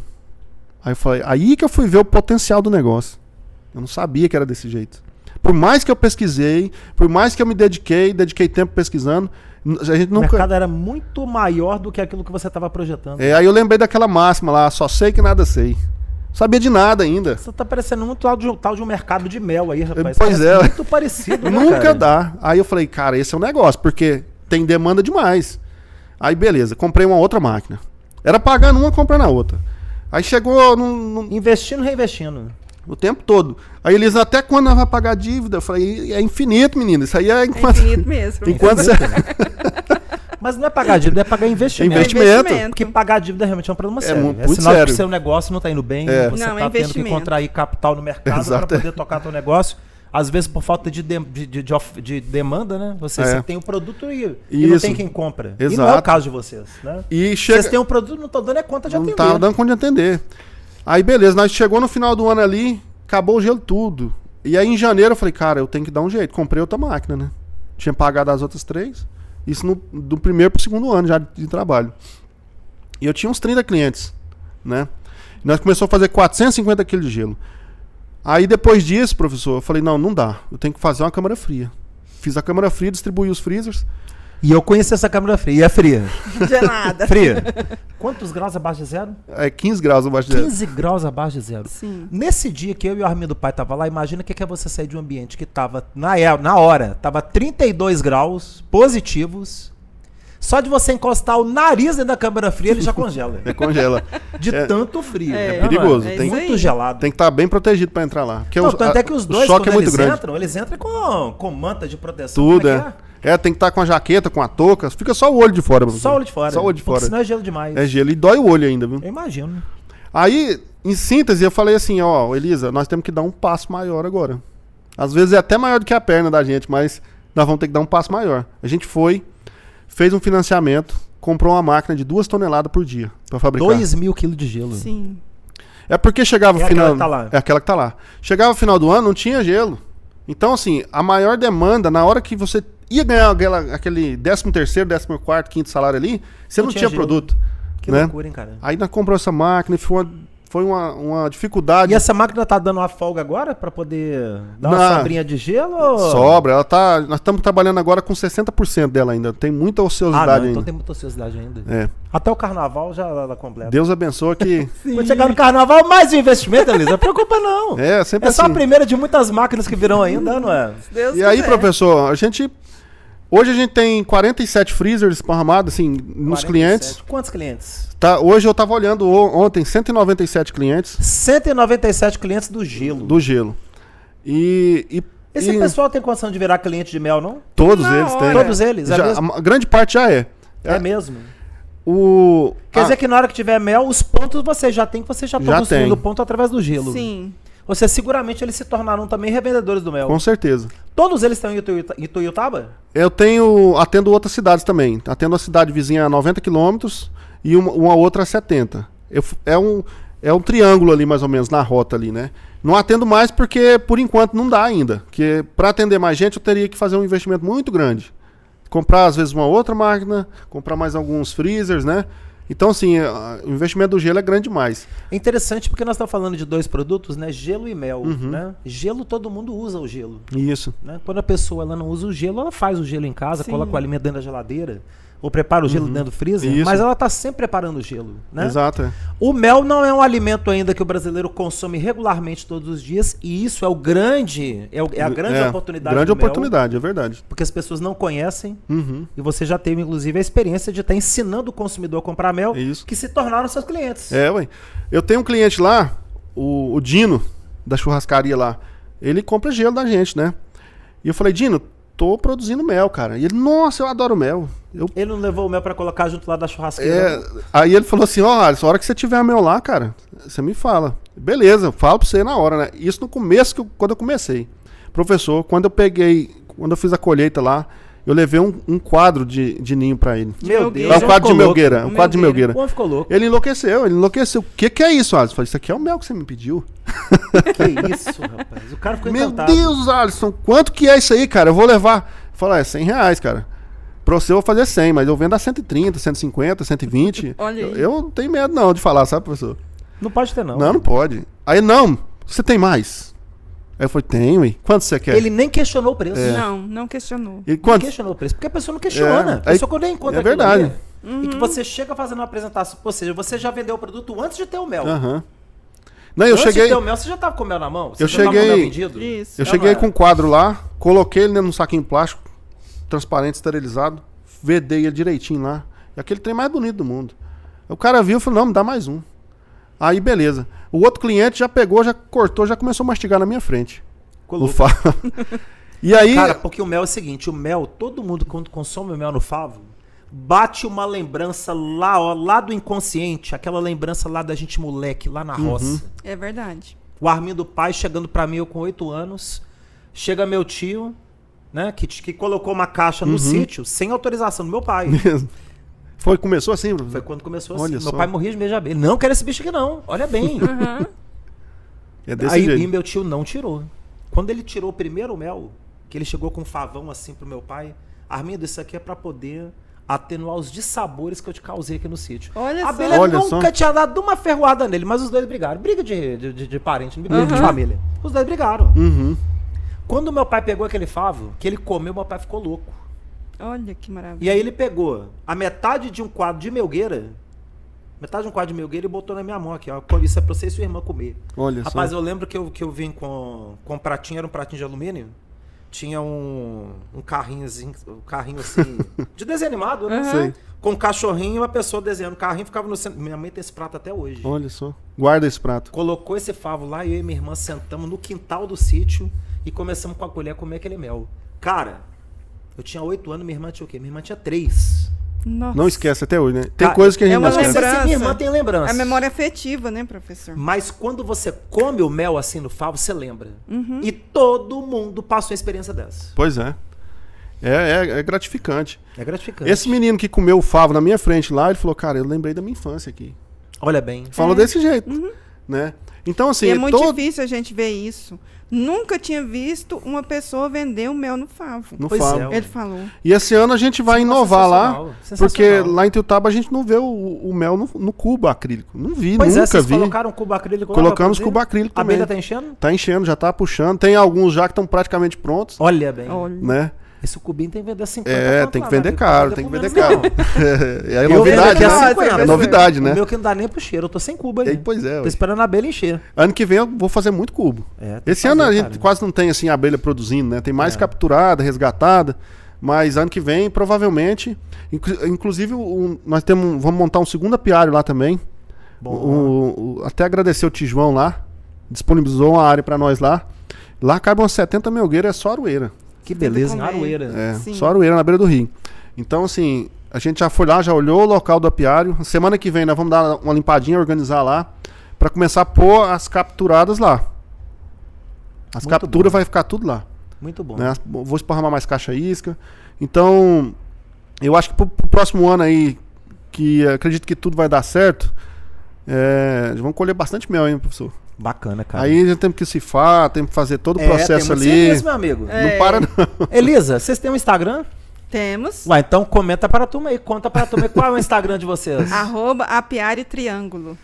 Aí eu falei, aí que eu fui ver o potencial do negócio. Eu não sabia que era desse jeito. Por mais que eu pesquisei, por mais que eu me dediquei tempo pesquisando, a gente O nunca... mercado era muito maior do que aquilo que você estava projetando. Aí eu lembrei daquela máxima lá, só sei que nada sei. Não sabia de nada ainda. Você tá parecendo muito tal de um mercado de mel aí, rapaz. Pois Parece é. muito parecido, né, Nunca cara? dá. Aí eu falei, cara, esse é o negócio, porque tem demanda demais. Aí beleza, comprei uma outra máquina. Era pagando uma, comprando a outra. Aí chegou Investindo, reinvestindo. o tempo todo. Aí eles, até quando vai pagar a dívida? Eu falei, é infinito, menino. Isso aí é É enquanto... infinito mesmo. enquanto você... Mas não é pagar dívida, é pagar investimento. Investimento. Porque pagar a dívida realmente é um problema sério. muito É sinal de sério. que o seu negócio não está indo bem, É. você Não, está é tendo que investimento. contrair capital no mercado para Exato. poder tocar seu negócio. Às vezes por falta de demanda, né? Você tem o produto e não Isso. tem quem compra. E não é o Exato. caso de vocês, né? E chega... Vocês têm um produto e não estão dando conta de Não atender. tava dando conta de atender. Aí beleza, nós chegou no final do ano ali, acabou o gelo tudo. E aí em janeiro eu falei, cara, eu tenho que dar um jeito. Comprei outra máquina, né? Tinha pagado as outras 3. Isso do primeiro pro segundo ano já de trabalho. E eu tinha uns 30 clientes, né? E nós começamos a fazer 450 kg de gelo. Aí depois disso, professor, eu falei, não dá. Eu tenho que fazer uma câmara fria. Fiz a câmara fria, distribuí os freezers. E eu conheci essa câmera fria. E é fria. Gelada. Fria. Quantos graus abaixo de zero? É 15 graus abaixo de zero. 15 graus abaixo de zero. Sim. Nesse dia que eu e o Armindo Pai tava lá, imagina o que é você sair de um ambiente que tava, na hora, tava 32 graus positivos. Só de você encostar o nariz dentro da câmera fria, ele já congela. Congela. De tanto frio. É né, perigoso, mano? tem- Muito gelado. Tem que estar bem protegido para entrar lá. Porque Não, tanto é que os dois, o choque quando é muito eles grande. entram, eles entram com manta de proteção. Tudo, Como é que tem que estar com a jaqueta, com a touca. Fica só o olho de fora. Só o olho de fora. Só o olho de Porque fora. senão é gelo demais. É gelo e dói o olho ainda, viu? Eu imagino. Aí, em síntese, eu falei assim, ó, Elisa, nós temos que dar um passo maior agora. Às vezes é até maior do que a perna da gente, mas nós vamos ter que dar um passo maior. A gente foi, fez um financiamento, comprou uma máquina de 2 toneladas por dia para fabricar. 2.000 quilos de gelo. Sim. É porque chegava É o final... aquela que tá lá. É aquela que tá lá. Chegava o final do ano, não tinha gelo. Então, assim, a maior demanda, na hora que você ia ganhar aquele 13º, 14º, 5º salário ali, você não tinha gelo. produto. Que né? loucura, hein, cara? Aí nós compramos essa máquina e foi uma dificuldade. E essa máquina tá dando uma folga agora pra poder dar uma Não. sobrinha de gelo? Ou... Sobra, nós estamos trabalhando agora com 60% dela ainda. Tem muita ociosidade Ah, não, ainda. então tem muita ociosidade ainda. É. Até o carnaval já ela completa. Deus abençoe que. Quando chegar no carnaval, mais um investimento, Elisa. Não preocupa, não. É, sempre É só assim. a primeira de muitas máquinas que virão ainda, não é? Se Deus E aí, quiser. professor, hoje a gente tem 47 freezers esparramados, assim, nos 47. clientes. Quantos clientes? Tá, hoje eu tava olhando ontem, 197 clientes 197 clientes do gelo. do gelo. E Esse pessoal tem condição de virar cliente de mel, não? todos Na eles têm. hora. Todos eles, é Já, mesmo? a grande parte já é. É mesmo. Ah, Quer dizer que na hora que tiver mel, os pontos você já tem, que você já Já está construindo tem. ponto através do gelo. Sim. Você seguramente eles se tornaram também revendedores do mel. com certeza. Todos eles estão em Ituiutaba? Eu atendo outras cidades também. Atendo a cidade vizinha a 90 quilômetros e uma outra a 70. É um triângulo ali, mais ou menos, na rota ali, né? Não atendo mais porque, por enquanto, não dá ainda. Porque para atender mais gente, eu teria que fazer um investimento muito grande. Comprar, às vezes, uma outra máquina, comprar mais alguns freezers, né? Então, assim, o investimento do gelo é grande demais. É interessante porque nós estamos falando de dois produtos, né? Gelo e mel, Uhum. né? Gelo, todo mundo usa o gelo, Isso. né? Quando a pessoa ela não usa o gelo, ela faz o gelo em casa, Sim. coloca o alimento dentro da geladeira, ou prepara o gelo dentro do freezer, Isso. mas ela está sempre preparando o gelo, né? Exato. É. O mel não é um alimento ainda que o brasileiro consome regularmente todos os dias, e isso é a grande oportunidade Grande do mel, oportunidade, é verdade. porque as pessoas não conhecem, Uhum. e você já teve, inclusive, a experiência de estar ensinando o consumidor a comprar mel, Isso. que se tornaram seus clientes. É, ué. Eu tenho um cliente lá, o Dino, da churrascaria lá. Ele compra gelo da gente, né? E eu falei, Dino, tô produzindo mel, cara. E ele, nossa, eu adoro mel. Ele não levou o mel para colocar junto lá da churrasqueira. não? Aí ele falou assim, ó, Alisson, a hora que você tiver mel lá, cara, você me fala. Beleza, eu falo pra você na hora, né? Isso no começo, quando eu comecei. Professor, quando eu fiz a colheita lá, eu levei um quadro de ninho pra ele. Meu Deus, É um quadro de ficou louco. melgueira, um quadro de melgueira. O homem ficou louco. Ele enlouqueceu. O que é isso, Alisson? Eu falei, isso aqui é o mel que você me pediu. Que isso, rapaz. O cara ficou Meu encantado. Deus, Alisson, quanto que é isso aí, cara? Eu vou levar. Eu falei, R$100, cara. Pra você eu vou fazer 100, mas eu vendo a 130, 150, 120. Olha aí. Eu não tenho medo não de falar, sabe, professor? Não pode ter, não. Não pode. Aí, não, você tem mais? Aí eu falei, tenho, hein? Quanto você quer? Ele nem questionou o preço. Não questionou. E Não quanto? questionou o preço, porque a pessoa não questiona. A Aí- pessoa quando encontra é aquilo verdade. ali, e que você chega fazendo uma apresentação, ou seja, você já vendeu o produto antes de ter o mel. Aham. Não, eu antes cheguei, de ter o mel, você já tava com o mel na mão? Você Eu já tava com o mel cheguei- vendido? Isso. eu Não, cheguei não é. com um quadro lá, coloquei ele num saquinho plástico, transparente, esterilizado, vedei ele direitinho lá. E aquele trem mais bonito do mundo. O cara viu e falou, não, me dá mais um. Aí, beleza. O outro cliente já pegou, já cortou, já começou a mastigar na minha frente. Ficou louco. O favo. E aí... Cara, porque o mel é o seguinte, o mel, todo mundo quando consome o mel no favo, bate uma lembrança lá, ó, lá do inconsciente, aquela lembrança lá da gente moleque, lá na roça. É verdade. O Armindo pai chegando pra mim, eu com 8 anos, chega meu tio, né, que colocou uma caixa no sítio, sem autorização do meu pai. Começou assim, Bruno? Foi quando começou assim. Olha Meu só. pai morria de medo de abelha. Ele, não quero esse bicho aqui não, olha bem. É desse Aí jeito. e meu tio não tirou. Quando ele tirou o primeiro mel, que ele chegou com um favão assim pro meu pai, Armindo, isso aqui é pra poder atenuar os dissabores que eu te causei aqui no sítio. Olha A só. abelha Olha nunca só. tinha dado uma ferroada nele, mas os dois brigaram. Briga de parente, não briga de família. Os dois brigaram. Uhum. Quando meu pai pegou aquele favo, que ele comeu, meu pai ficou louco. Olha que maravilha. E aí ele pegou a metade de um quadro de melgueira, e botou na minha mão aqui, ó. Isso é pra você e sua irmã comer. Olha Rapaz, só. eu lembro que eu vim com um pratinho, era um pratinho de alumínio. Tinha um carrinhozinho, assim, de desenho animado, né? Sei. Com um cachorrinho e uma pessoa desenhando. O carrinho ficava no centro. Minha mãe tem esse prato até hoje. Olha só. Guarda esse prato. Colocou esse favo lá e eu e minha irmã sentamos no quintal do sítio e começamos com a colher a comer aquele mel. Cara, eu tinha 8 anos, minha irmã tinha o quê? Minha irmã tinha 3. Nossa. Não esquece até hoje, né? Tem Cara, coisas que a gente é não uma esquece. lembrança. Minha irmã tem lembrança. A memória afetiva, né, professor? Mas quando você come o mel assim no favo, você lembra. E todo mundo passou a experiência dessa. Pois é. É gratificante. É gratificante. Esse menino que comeu o favo na minha frente lá, ele falou, cara, eu lembrei da minha infância aqui. Olha bem. Falou desse jeito, né? Então, assim... E é muito todo- difícil a gente ver isso. Nunca tinha visto uma pessoa vender o mel no favo. No Pois favo. é, ué. Ele falou. E esse ano a gente vai inovar lá, Sensacional, porque sensacional. lá em Tiutaba a gente não vê o mel no cubo acrílico. Não vi, Pois é, nunca vocês vi. colocaram cubo acrílico lá Colocamos pra cubo produzir? acrílico A também. abelha tá enchendo? Tá enchendo, já tá puxando. Tem alguns já que estão praticamente prontos, Olha bem. Olha. né? Esse cubinho tem que vender 50. É, tem que vender caro, tem que vender caro. É Eu novidade, vendo aqui a né? 50. É novidade, O né? meu que não dá nem pro cheiro, eu tô sem cubo aí. E aí, pois é, Tô ué. esperando a abelha encher. Ano que vem eu vou fazer muito cubo. É, tem Esse que ano a fazer, gente cara. quase não tem assim abelha produzindo, né? Tem mais É. capturada, resgatada, mas ano que vem provavelmente, inclusive nós vamos montar um segundo apiário lá também. Bom. Até agradecer o Tijuão lá, disponibilizou uma área pra nós lá. Lá cabe umas 70 melgueiras, é só aroeira. Que beleza, em comer. Aroeira. É, Sim. só aroeira na beira do rio. Então, assim, a gente já foi lá, já olhou o local do apiário. Semana que vem nós vamos dar uma limpadinha, organizar lá, pra começar a pôr as capturadas lá. As Muito capturas bom. vai ficar tudo lá. Muito bom. Né? Vou esparramar mais caixa isca. Então, eu acho que pro próximo ano aí, que acredito que tudo vai dar certo, vamos colher bastante mel, hein, professor? Bacana, cara. Aí a gente tem que cifrar, tem que fazer todo o processo tem muito ali. serviço, meu amigo. Não para não. Elisa, vocês têm um Instagram? Temos. Ué, então comenta para a turma aí, conta para a turma aí qual é o Instagram de vocês. @apiário triângulo.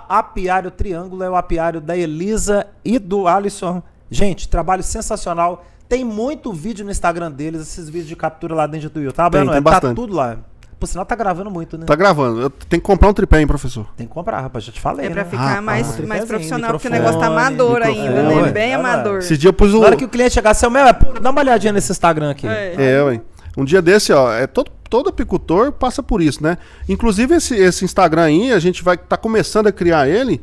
@apiário triângulo é o apiário da Elisa e do Alisson. Gente, trabalho sensacional. Tem muito vídeo no Instagram deles, esses vídeos de captura lá dentro do YouTube. Tá, Tem Tá bastante. tudo lá. Por sinal, tá gravando muito, né? Tá gravando. Eu tenho que comprar um tripé, hein, professor? Tem que comprar, rapaz, já te falei, É pra né? ficar mais tripézinho, profissional, porque o microfone, negócio tá amador microfone. ainda, É, né? ué, Bem é, ué. amador. Esse dia eu pus o. Na hora que o cliente chegar, seu mel, pô, dá uma olhadinha nesse Instagram aqui. Ué. Um dia desse, ó, todo apicultor passa por isso, né? Inclusive esse Instagram aí, a gente vai tá começando a criar ele,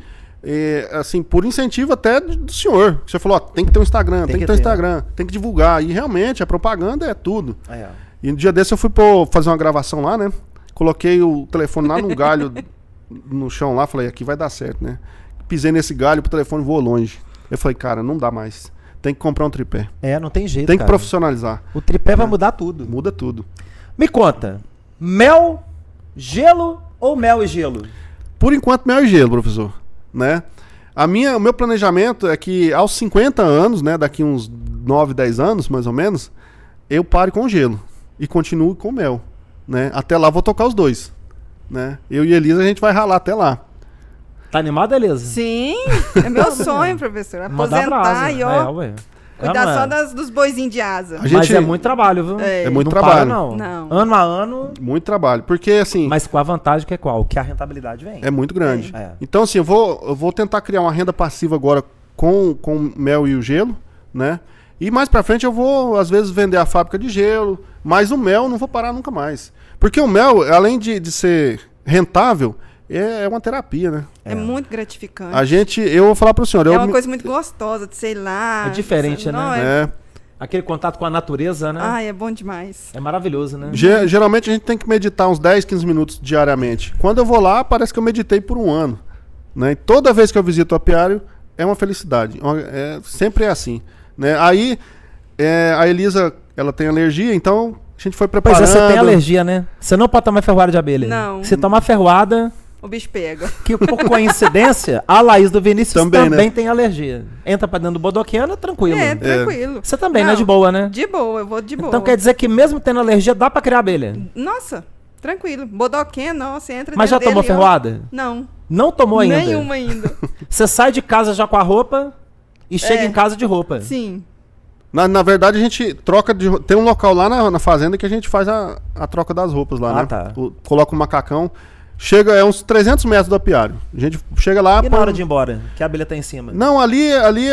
assim, por incentivo até do senhor. Você falou, ó, tem que ter um Instagram, tem que ter um Instagram, tem que divulgar. E realmente, a propaganda é tudo. É. E um dia desse eu fui fazer uma gravação lá, né? Coloquei o telefone lá num galho no chão lá, falei, aqui vai dar certo, né? Pisei nesse galho, o telefone voou longe. Eu falei, cara, não dá mais. Tem que comprar um tripé. Não tem jeito, Tem que cara. profissionalizar. O tripé vai mudar tudo. Muda tudo. Me conta, mel, gelo ou mel e gelo? Por enquanto, mel e gelo, professor, né? O meu planejamento é que aos 50 anos, né, daqui uns 9, 10 anos, mais ou menos, eu pare com gelo e continuo com mel, né? Até lá vou tocar os dois, né? Eu e Elisa a gente vai ralar até lá. Tá animada, Elisa? Sim, é meu sonho, professor. Mandar pra Aposentar asa. e ó, Ué. cuidar não só é. dos boizinhos de asa. A Mas gente- é muito trabalho, viu? É. É muito Não trabalho. para, não. Não. Ano a ano, Muito trabalho. Porque, assim, mas com a vantagem que é qual? Que a rentabilidade vem. é muito grande. É. Então, assim, eu vou tentar criar uma renda passiva agora com o mel e o gelo, né? E mais pra frente eu vou, às vezes, vender a fábrica de gelo, mas o mel eu não vou parar nunca mais. Porque o mel, além de ser rentável, é uma terapia, né? É muito gratificante. Eu vou falar pro senhor. É eu uma me- coisa muito gostosa de sei lá. É diferente, sabe? né? Não, É. Aquele contato com a natureza, né? Ai, é bom demais. É maravilhoso, né? Geralmente a gente tem que meditar uns 10, 15 minutos diariamente. Quando eu vou lá, parece que eu meditei por um ano. Né? E toda vez que eu visito o apiário, é uma felicidade. Sempre é assim. Né? Aí, a Elisa, ela tem alergia, então a gente foi Pois preparando. é, você tem alergia, né? Você não pode tomar ferroada de abelha. Não. Se tomar ferroada, O bicho pega. que por coincidência, a Laís do Vinícius Também, também, né? tem alergia. Entra pra dentro do bodoquena, tranquilo. É, tranquilo. Você também, Não, né? De boa, né? De boa, eu vou de boa. Então quer dizer que mesmo tendo alergia, dá pra criar abelha. Nossa, tranquilo. Bodoquinha, não, você entra Mas já dentro tomou dele, ó. ferroada? Não. Não tomou ainda? Nenhuma ainda. Você sai de casa já com a roupa e chega em casa de roupa. Sim. Na verdade, a gente troca de. Tem um local lá na fazenda que a gente faz a troca das roupas lá, Ah, né? tá. Coloca um macacão. Chega, uns 300 metros do apiário. A gente chega lá. E na põe- hora de ir embora, que a abelha tá em cima? Não, ali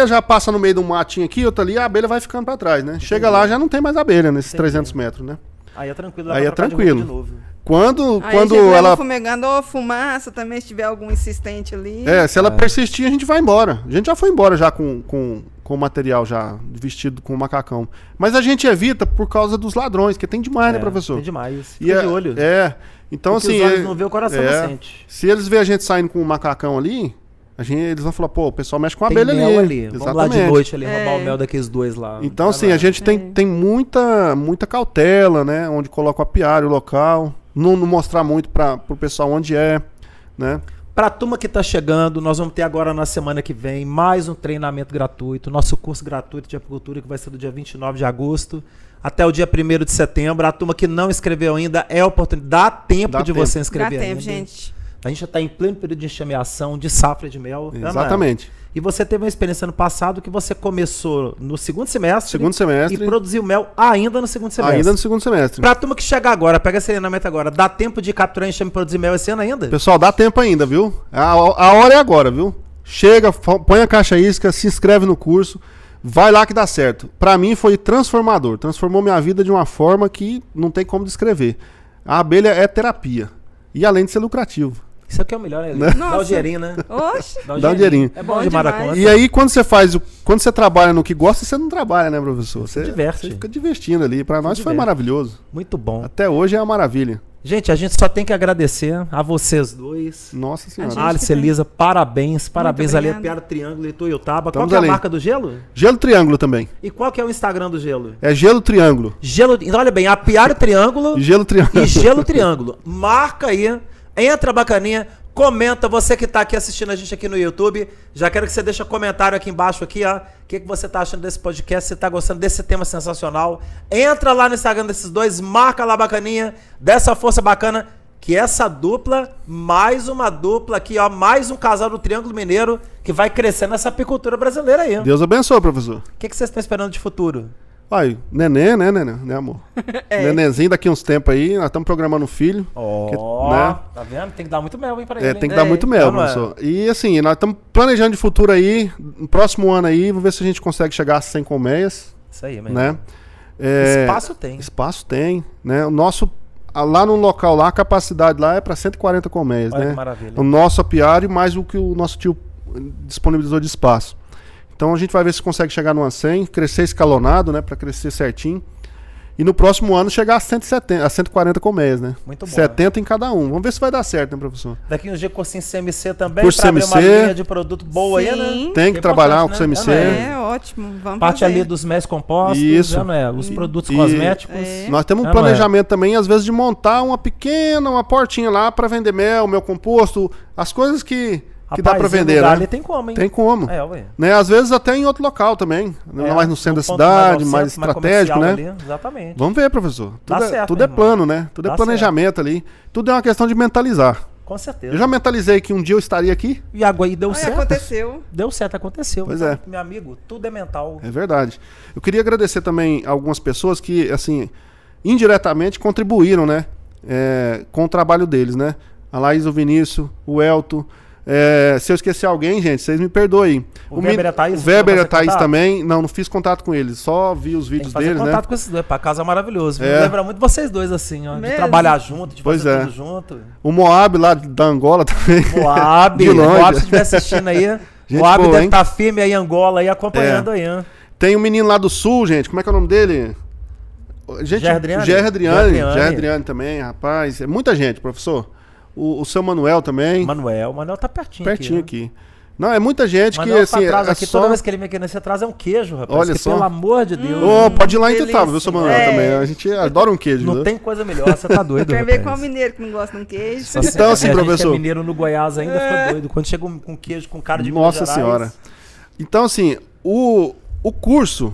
já passa no meio de um matinho aqui, outra ali, a abelha vai ficando pra trás, né? Chega lá, já não tem mais abelha nesses Entendi. 300 metros, né? Aí é tranquilo. dá Aí pra é trocar de roupa tranquilo. de novo. Quando Aí já ela. ela fumegando ou fumaça também, se tiver algum insistente ali. Se ela persistir, a gente vai embora. A gente já foi embora já com o material já vestido com o macacão. Mas a gente evita por causa dos ladrões, que tem demais, né, professor? Tem demais. E Fica de olho. Então, Porque assim. os olhos não vê, o coração não sente. Se eles verem a gente saindo com o macacão ali, eles vão falar, pô, o pessoal mexe com a Tem abelha mel ali. ali. Vamos lá de noite ali, roubar o mel daqueles dois lá. Então, Vai assim, lá. a gente tem muita cautela, né? Onde coloca o apiário, o local. Não mostrar muito pro pessoal onde é, né? Pra turma que tá chegando, nós vamos ter agora na semana que vem mais um treinamento gratuito, nosso curso gratuito de apicultura que vai ser do dia 29 de agosto até o dia 1º de setembro. A turma que não inscreveu ainda é oportunidade, dá tempo Dá de tempo. você Dá inscrever tempo, ainda. gente. A gente já está em pleno período de enxameação, de safra de mel. né, Exatamente. Ana? E você teve uma experiência ano passado que você começou no segundo semestre, Segundo semestre. e produziu mel ainda no segundo semestre. Ainda no segundo semestre. Pra turma que chegar agora, pega esse treinamento agora, dá tempo de capturar enxame e produzir mel esse ano ainda? Pessoal, dá tempo ainda, viu? A hora é agora, viu? Chega, põe a caixa isca, se inscreve no curso, vai lá que dá certo. Pra mim foi transformador. Transformou minha vida de uma forma que não tem como descrever. A abelha é terapia. E além de ser lucrativo. Isso aqui é o melhor, né? Né? Dá o Nossa. dinheirinho, né? Oxe. Dá um dinheirinho. É bom, Bom demais da demais. conta. E aí, quando você trabalha no que gosta, você não trabalha, né, professor? Você diverte. Você fica divertindo ali. Pra nós foi diverte. maravilhoso. Muito bom. Até hoje é uma maravilha. Gente, a gente só tem que agradecer a vocês dois. Nossa senhora. gente- Alice, Elisa, parabéns. Parabéns ali a obrigada. Piara Triângulo e Tuiutaba. Qual Estamos que é a ali. marca do gelo? Gelo Triângulo também. E qual que é o Instagram do gelo? É Gelo Triângulo. Gelo, então olha bem, a Piara Triângulo Gelo Triângulo. e Gelo Triângulo. Marca aí, entra bacaninha, comenta, você que tá aqui assistindo a gente aqui no YouTube, já quero que você deixe comentário aqui embaixo aqui, ó, o que você tá achando desse podcast, se tá gostando desse tema sensacional. Entra lá no Instagram desses dois, marca lá bacaninha, dessa força bacana, que essa dupla, mais uma dupla aqui, ó, mais um casal do Triângulo Mineiro, que vai crescer nessa apicultura brasileira aí. O Deus abençoe, professor. que vocês estão esperando de futuro? Ai, neném, né, amor? Nenenzinho daqui uns tempos aí, nós estamos programando um filho. Ó, né? tá vendo? Tem que dar muito mel, hein, pra ele, Tem que hein? dar muito mel, Não é? professor. E assim, nós estamos planejando de futuro aí, no próximo ano aí, vamos ver se a gente consegue chegar a 100 colmeias, Isso aí, mesmo. né? Espaço tem. Espaço tem, né? O nosso, lá no local lá, a capacidade lá é para 140 colmeias, Olha né? que maravilha. O nosso apiário mais o que o nosso tio disponibilizou de espaço. Então a gente vai ver se consegue chegar no 100, crescer escalonado, né, para crescer certinho. E no próximo ano chegar a 170, a 140 colmeias, né? Muito bom. 70 em cada um. Vamos ver se vai dar certo, né, professor? Daqui uns dias cursinho CMC também, Curso pra abrir uma CMC. linha de produto boa aí, né? Sim. Tem que É trabalhar importante, com o né? CMC. É ótimo. Vamos Parte fazer. ali dos méis compostos, Isso. já não é? Os produtos E- cosméticos. É. Nós temos um Ah, não é? planejamento também, às vezes, de montar uma portinha lá para vender mel composto, as coisas que dá Rapaz, para em vender, lugar né? ali tem como, hein? Tem como. É, ué. Né? Às vezes até em outro local também, É, mais no centro da ponto cidade, ao mais centro, estratégico, né? comercial ali, exatamente. Vamos ver, professor. Dá certo, Tudo meu é irmão. plano, né? Tudo Dá é planejamento ali. Tudo é uma questão de mentalizar. Com certeza. Eu já mentalizei que um dia eu estaria aqui. E agora aí deu Aí certo. aconteceu. Deu certo, aconteceu. Pois Então, é. meu amigo, tudo é mental. É verdade. Eu queria agradecer também algumas pessoas que, assim, indiretamente contribuíram, né? Com o trabalho deles, né? A Laís, o Vinícius, o Elton. Se eu esquecer alguém, gente, vocês me perdoem. O Weber e a Thaís, O Weber e a você Thaís contato? também. Não fiz contato com eles. Só vi os Tem vídeos que fazer deles, contato né? com esses dois, pra casa é maravilhoso. É. Me lembra muito vocês dois, assim, ó. De Mesmo? trabalhar junto, de Pois fazer é. tudo junto. O Moab lá da Angola também. Moab, De longe. Moab, se estiver assistindo aí, Gente Moab boa, deve hein? estar firme aí em Angola aí, acompanhando aí, hein? Tem um menino lá do sul, gente. Como é que é o nome dele? Gente, Gerdriane. Gerdriane também, rapaz. É muita gente, professor. O seu Manuel também. Manuel tá pertinho Pertinho aqui. aqui. Não, é muita gente Manuel que, assim, traz é aqui, só... toda vez que ele vem aqui, você traz um queijo, rapaz. Olha que, só. pelo amor de Deus. Ô, pode ir lá em delícia. Tuiutaba, viu, seu Manuel, É. também. A gente adora um queijo, Não né? tem coisa melhor, você tá doido, Quer ver qual rapaz. mineiro que não gosta de um queijo? Só Então, você- assim, a gente professor- que é mineiro no Goiás ainda fica doido. Quando chega com queijo com cara de Minas Nossa Gerais, Senhora. Então, assim, o curso,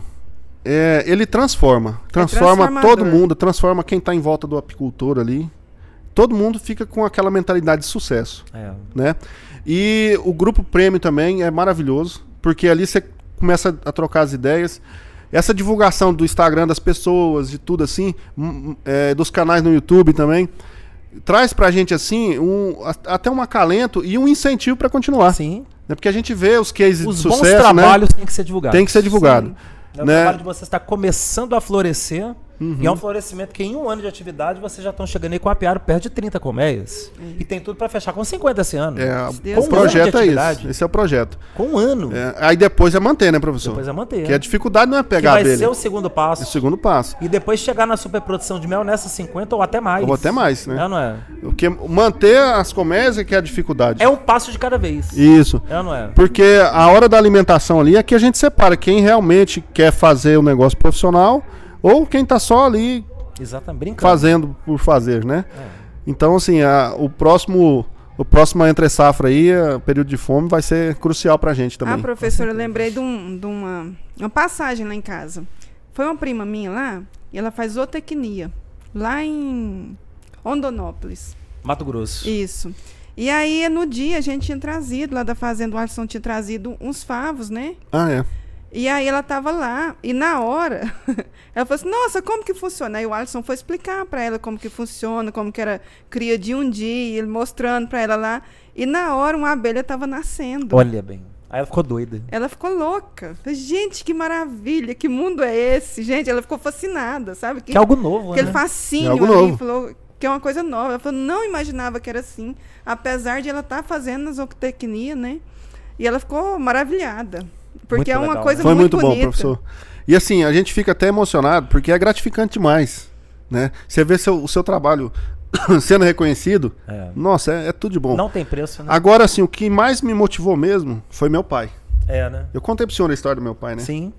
ele transforma. Transforma transformador. todo mundo, transforma quem tá em volta do apicultor ali. Todo mundo fica com aquela mentalidade de sucesso, É. né? E o grupo Prêmio também é maravilhoso, porque ali você começa a trocar as ideias. Essa divulgação do Instagram das pessoas, de tudo assim, dos canais no YouTube também, traz pra gente assim até um acalento e um incentivo pra continuar. Sim. Né? Porque a gente vê os cases Os de bons sucesso, trabalhos né? têm que ser divulgados. Tem que ser divulgado. Sim. O né? trabalho de vocês está começando a florescer. E é um florescimento que em um ano de atividade vocês já estão chegando aí com apiário perto de 30 colmeias. E tem tudo para fechar com 50 esse ano. Deus O Com um ano de projeto é isso. atividade. Esse é o projeto. Com um ano. Aí depois é manter, né, professor? Depois é manter. Que a dificuldade não é Que pegar a vai abelha. ser o segundo passo. É o segundo passo. E depois chegar na superprodução de mel nessas 50 ou até mais. Ou até mais, né? É, não é? Porque manter as colmeias é que é a dificuldade. É um passo de cada vez. Isso. É, não é? Porque a hora da alimentação ali é que a gente separa quem realmente quer fazer o negócio profissional ou quem tá só ali Exatamente. Brincando. fazendo por fazer, né? É. Então, assim, o próximo entre safra aí, o período de fome, vai ser crucial pra gente também. Ah, professora, eu lembrei de uma passagem lá em casa. Foi uma prima minha lá, e ela faz zootecnia, lá em Rondonópolis. Mato Grosso. Isso. E aí, no dia, a gente tinha trazido, lá da fazenda, o Alisson tinha trazido uns favos, né? Ah, é. E aí ela tava lá, e na hora, ela falou assim, nossa, como que funciona? Aí o Alisson foi explicar para ela como que funciona, como que era cria de um dia, ele mostrando para ela lá. E na hora uma abelha tava nascendo. Olha bem. Aí ela ficou doida. Ela ficou louca. Falei, gente, que maravilha, que mundo é esse? Gente, ela ficou fascinada, sabe? Que é algo novo, Aquele né? fascínio É algo ali, novo. falou que é uma coisa nova. Ela falou, não imaginava que era assim, apesar de ela estar fazendo a zootecnia, né? E ela ficou maravilhada. Porque Muito é uma legal, coisa né? Foi muito bom, bonita. professor. E assim, a gente fica até emocionado, porque é gratificante demais, né? Você vê o seu trabalho sendo reconhecido, É. nossa, é tudo de bom. Não tem preço, né? Agora, assim, o que mais me motivou mesmo foi meu pai. É, né? Eu contei pro senhor a história do meu pai, né? Sim.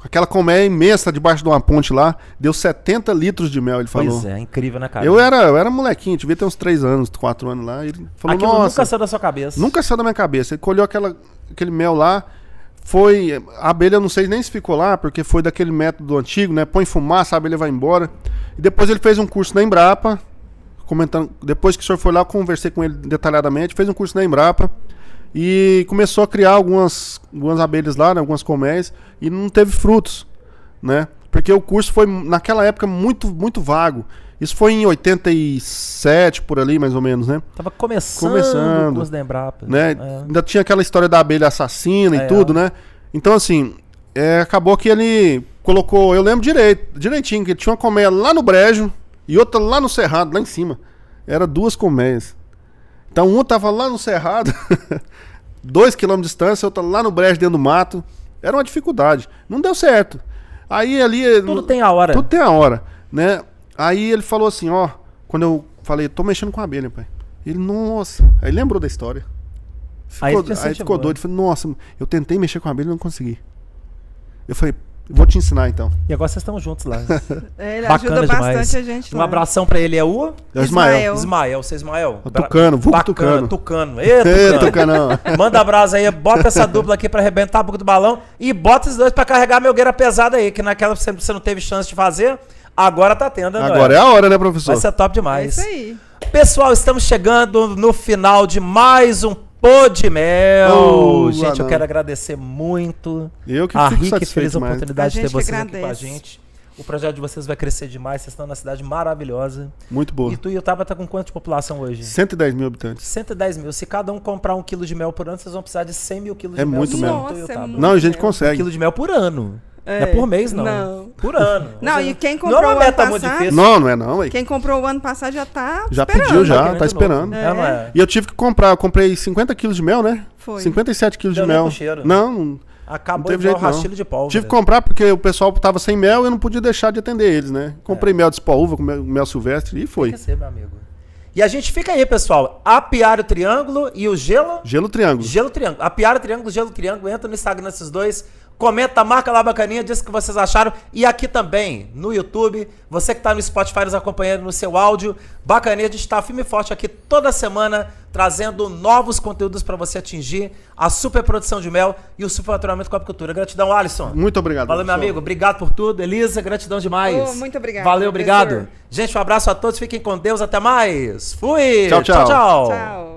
Aquela colmeia imensa debaixo de uma ponte lá, deu 70 litros de mel, ele falou. Pois é, incrível, né, cara? Eu era molequinho, devia ter uns 3 anos, 4 anos lá. Ele falou, Aquilo nossa, nunca saiu da sua cabeça. nunca saiu da minha cabeça. Ele colheu aquele mel lá, a abelha, eu não sei nem se ficou lá, porque foi daquele método antigo, né? Põe fumaça, a abelha vai embora. E depois ele fez um curso na Embrapa, comentando, depois que o senhor foi lá, eu conversei com ele detalhadamente, fez um curso na Embrapa e começou a criar algumas abelhas lá, né, algumas colmeias, e não teve frutos, né? Porque o curso foi, naquela época, muito, muito vago. Isso foi em 87, por ali, mais ou menos, né? Tava começando o curso da Embrapa. Né? É. Ainda tinha aquela história da abelha assassina É. e tudo, né? Então, assim, acabou que ele colocou, eu lembro direitinho, que tinha uma colmeia lá no brejo e outra lá no cerrado, lá em cima. Era 2 colmeias. Então, uma tava lá no cerrado, 2 km de distância, outra lá no brejo, dentro do mato. Era uma dificuldade. Não deu certo. Aí ali... Tudo tem a hora. Tudo tem a hora, né? Aí ele falou assim, ó, quando eu falei, tô mexendo com a abelha, pai. Ele, nossa. Aí lembrou da história. Aí Aí ficou doido. Falei, nossa, eu tentei mexer com a abelha e não consegui. Eu falei, vou te ensinar então. E agora vocês estão juntos lá. É, ele Bacana ajuda demais. bastante a gente Um lá. abração pra ele, é o É o Ismael. Ismael. Você, Ismael? O Tucano, vulgo Bacana, Tucano. Tucano. Ê, Tucano. Tucanão. Manda abraço aí, bota essa dupla aqui pra arrebentar a boca do balão e bota esses dois pra carregar a melgueira pesada aí, que naquela você não teve chance de fazer, agora tá tendo, né? Agora é a hora, né, professor? Vai ser top É demais. isso aí. Pessoal, estamos chegando no final de mais um Pô de Mel. Gente, eu quero agradecer muito Eu que a fico Rick, feliz satisfeito mais. oportunidade de ter A gente que vocês aqui com a agradece. gente. O projeto de vocês vai crescer demais, vocês estão na cidade maravilhosa. Muito boa. E Tuiutaba tá com quanto de população hoje? 110 mil habitantes. 110 mil. Se cada um comprar 1 quilo de mel por ano, vocês vão precisar de 100 mil quilos É de mel. muito só mel. em Nossa, é Tuiutaba. muito. Não, a gente mel. 1 consegue. quilo de mel por ano. Não é por mês, não. Não. Por ano. Não, Ou e quem não comprou é uma o ano meta muito passado- difícil. Não é não, ué. Quem comprou o ano passado já tá Já esperando. pediu, já, querendo tá de novo. esperando. É, não é? E eu tive que comprar, eu comprei 50 quilos de mel, né? Foi. 57 quilos Deu de nem mel. pro cheiro. Não Acabou teve igual jeito, não. rastilho de pólvora. tive que comprar porque o pessoal tava sem mel e eu não podia deixar de atender eles, né? Comprei mel de espó-uva com mel silvestre e foi. Tem que ser, meu amigo. E a gente fica aí, pessoal. Apiário Triângulo e o Gelo? Gelo Triângulo. Gelo Triângulo. Apiário Triângulo, Gelo Triângulo. Entra no Instagram desses dois. Comenta, marca lá bacaninha, diz o que vocês acharam. E aqui também, no YouTube, você que tá no Spotify nos acompanhando no seu áudio, bacaninha, a gente tá firme e forte aqui toda semana, trazendo novos conteúdos para você atingir a super produção de mel e o super faturamento com a apicultura. Gratidão, Alisson. Muito obrigado. Valeu, meu pessoal. amigo. Obrigado por tudo. Elisa, gratidão demais. Oh, muito obrigada, Valeu, obrigado. professor. Gente, um abraço a todos. Fiquem com Deus. Até mais. Fui. Tchau, tchau. Tchau, tchau. Tchau.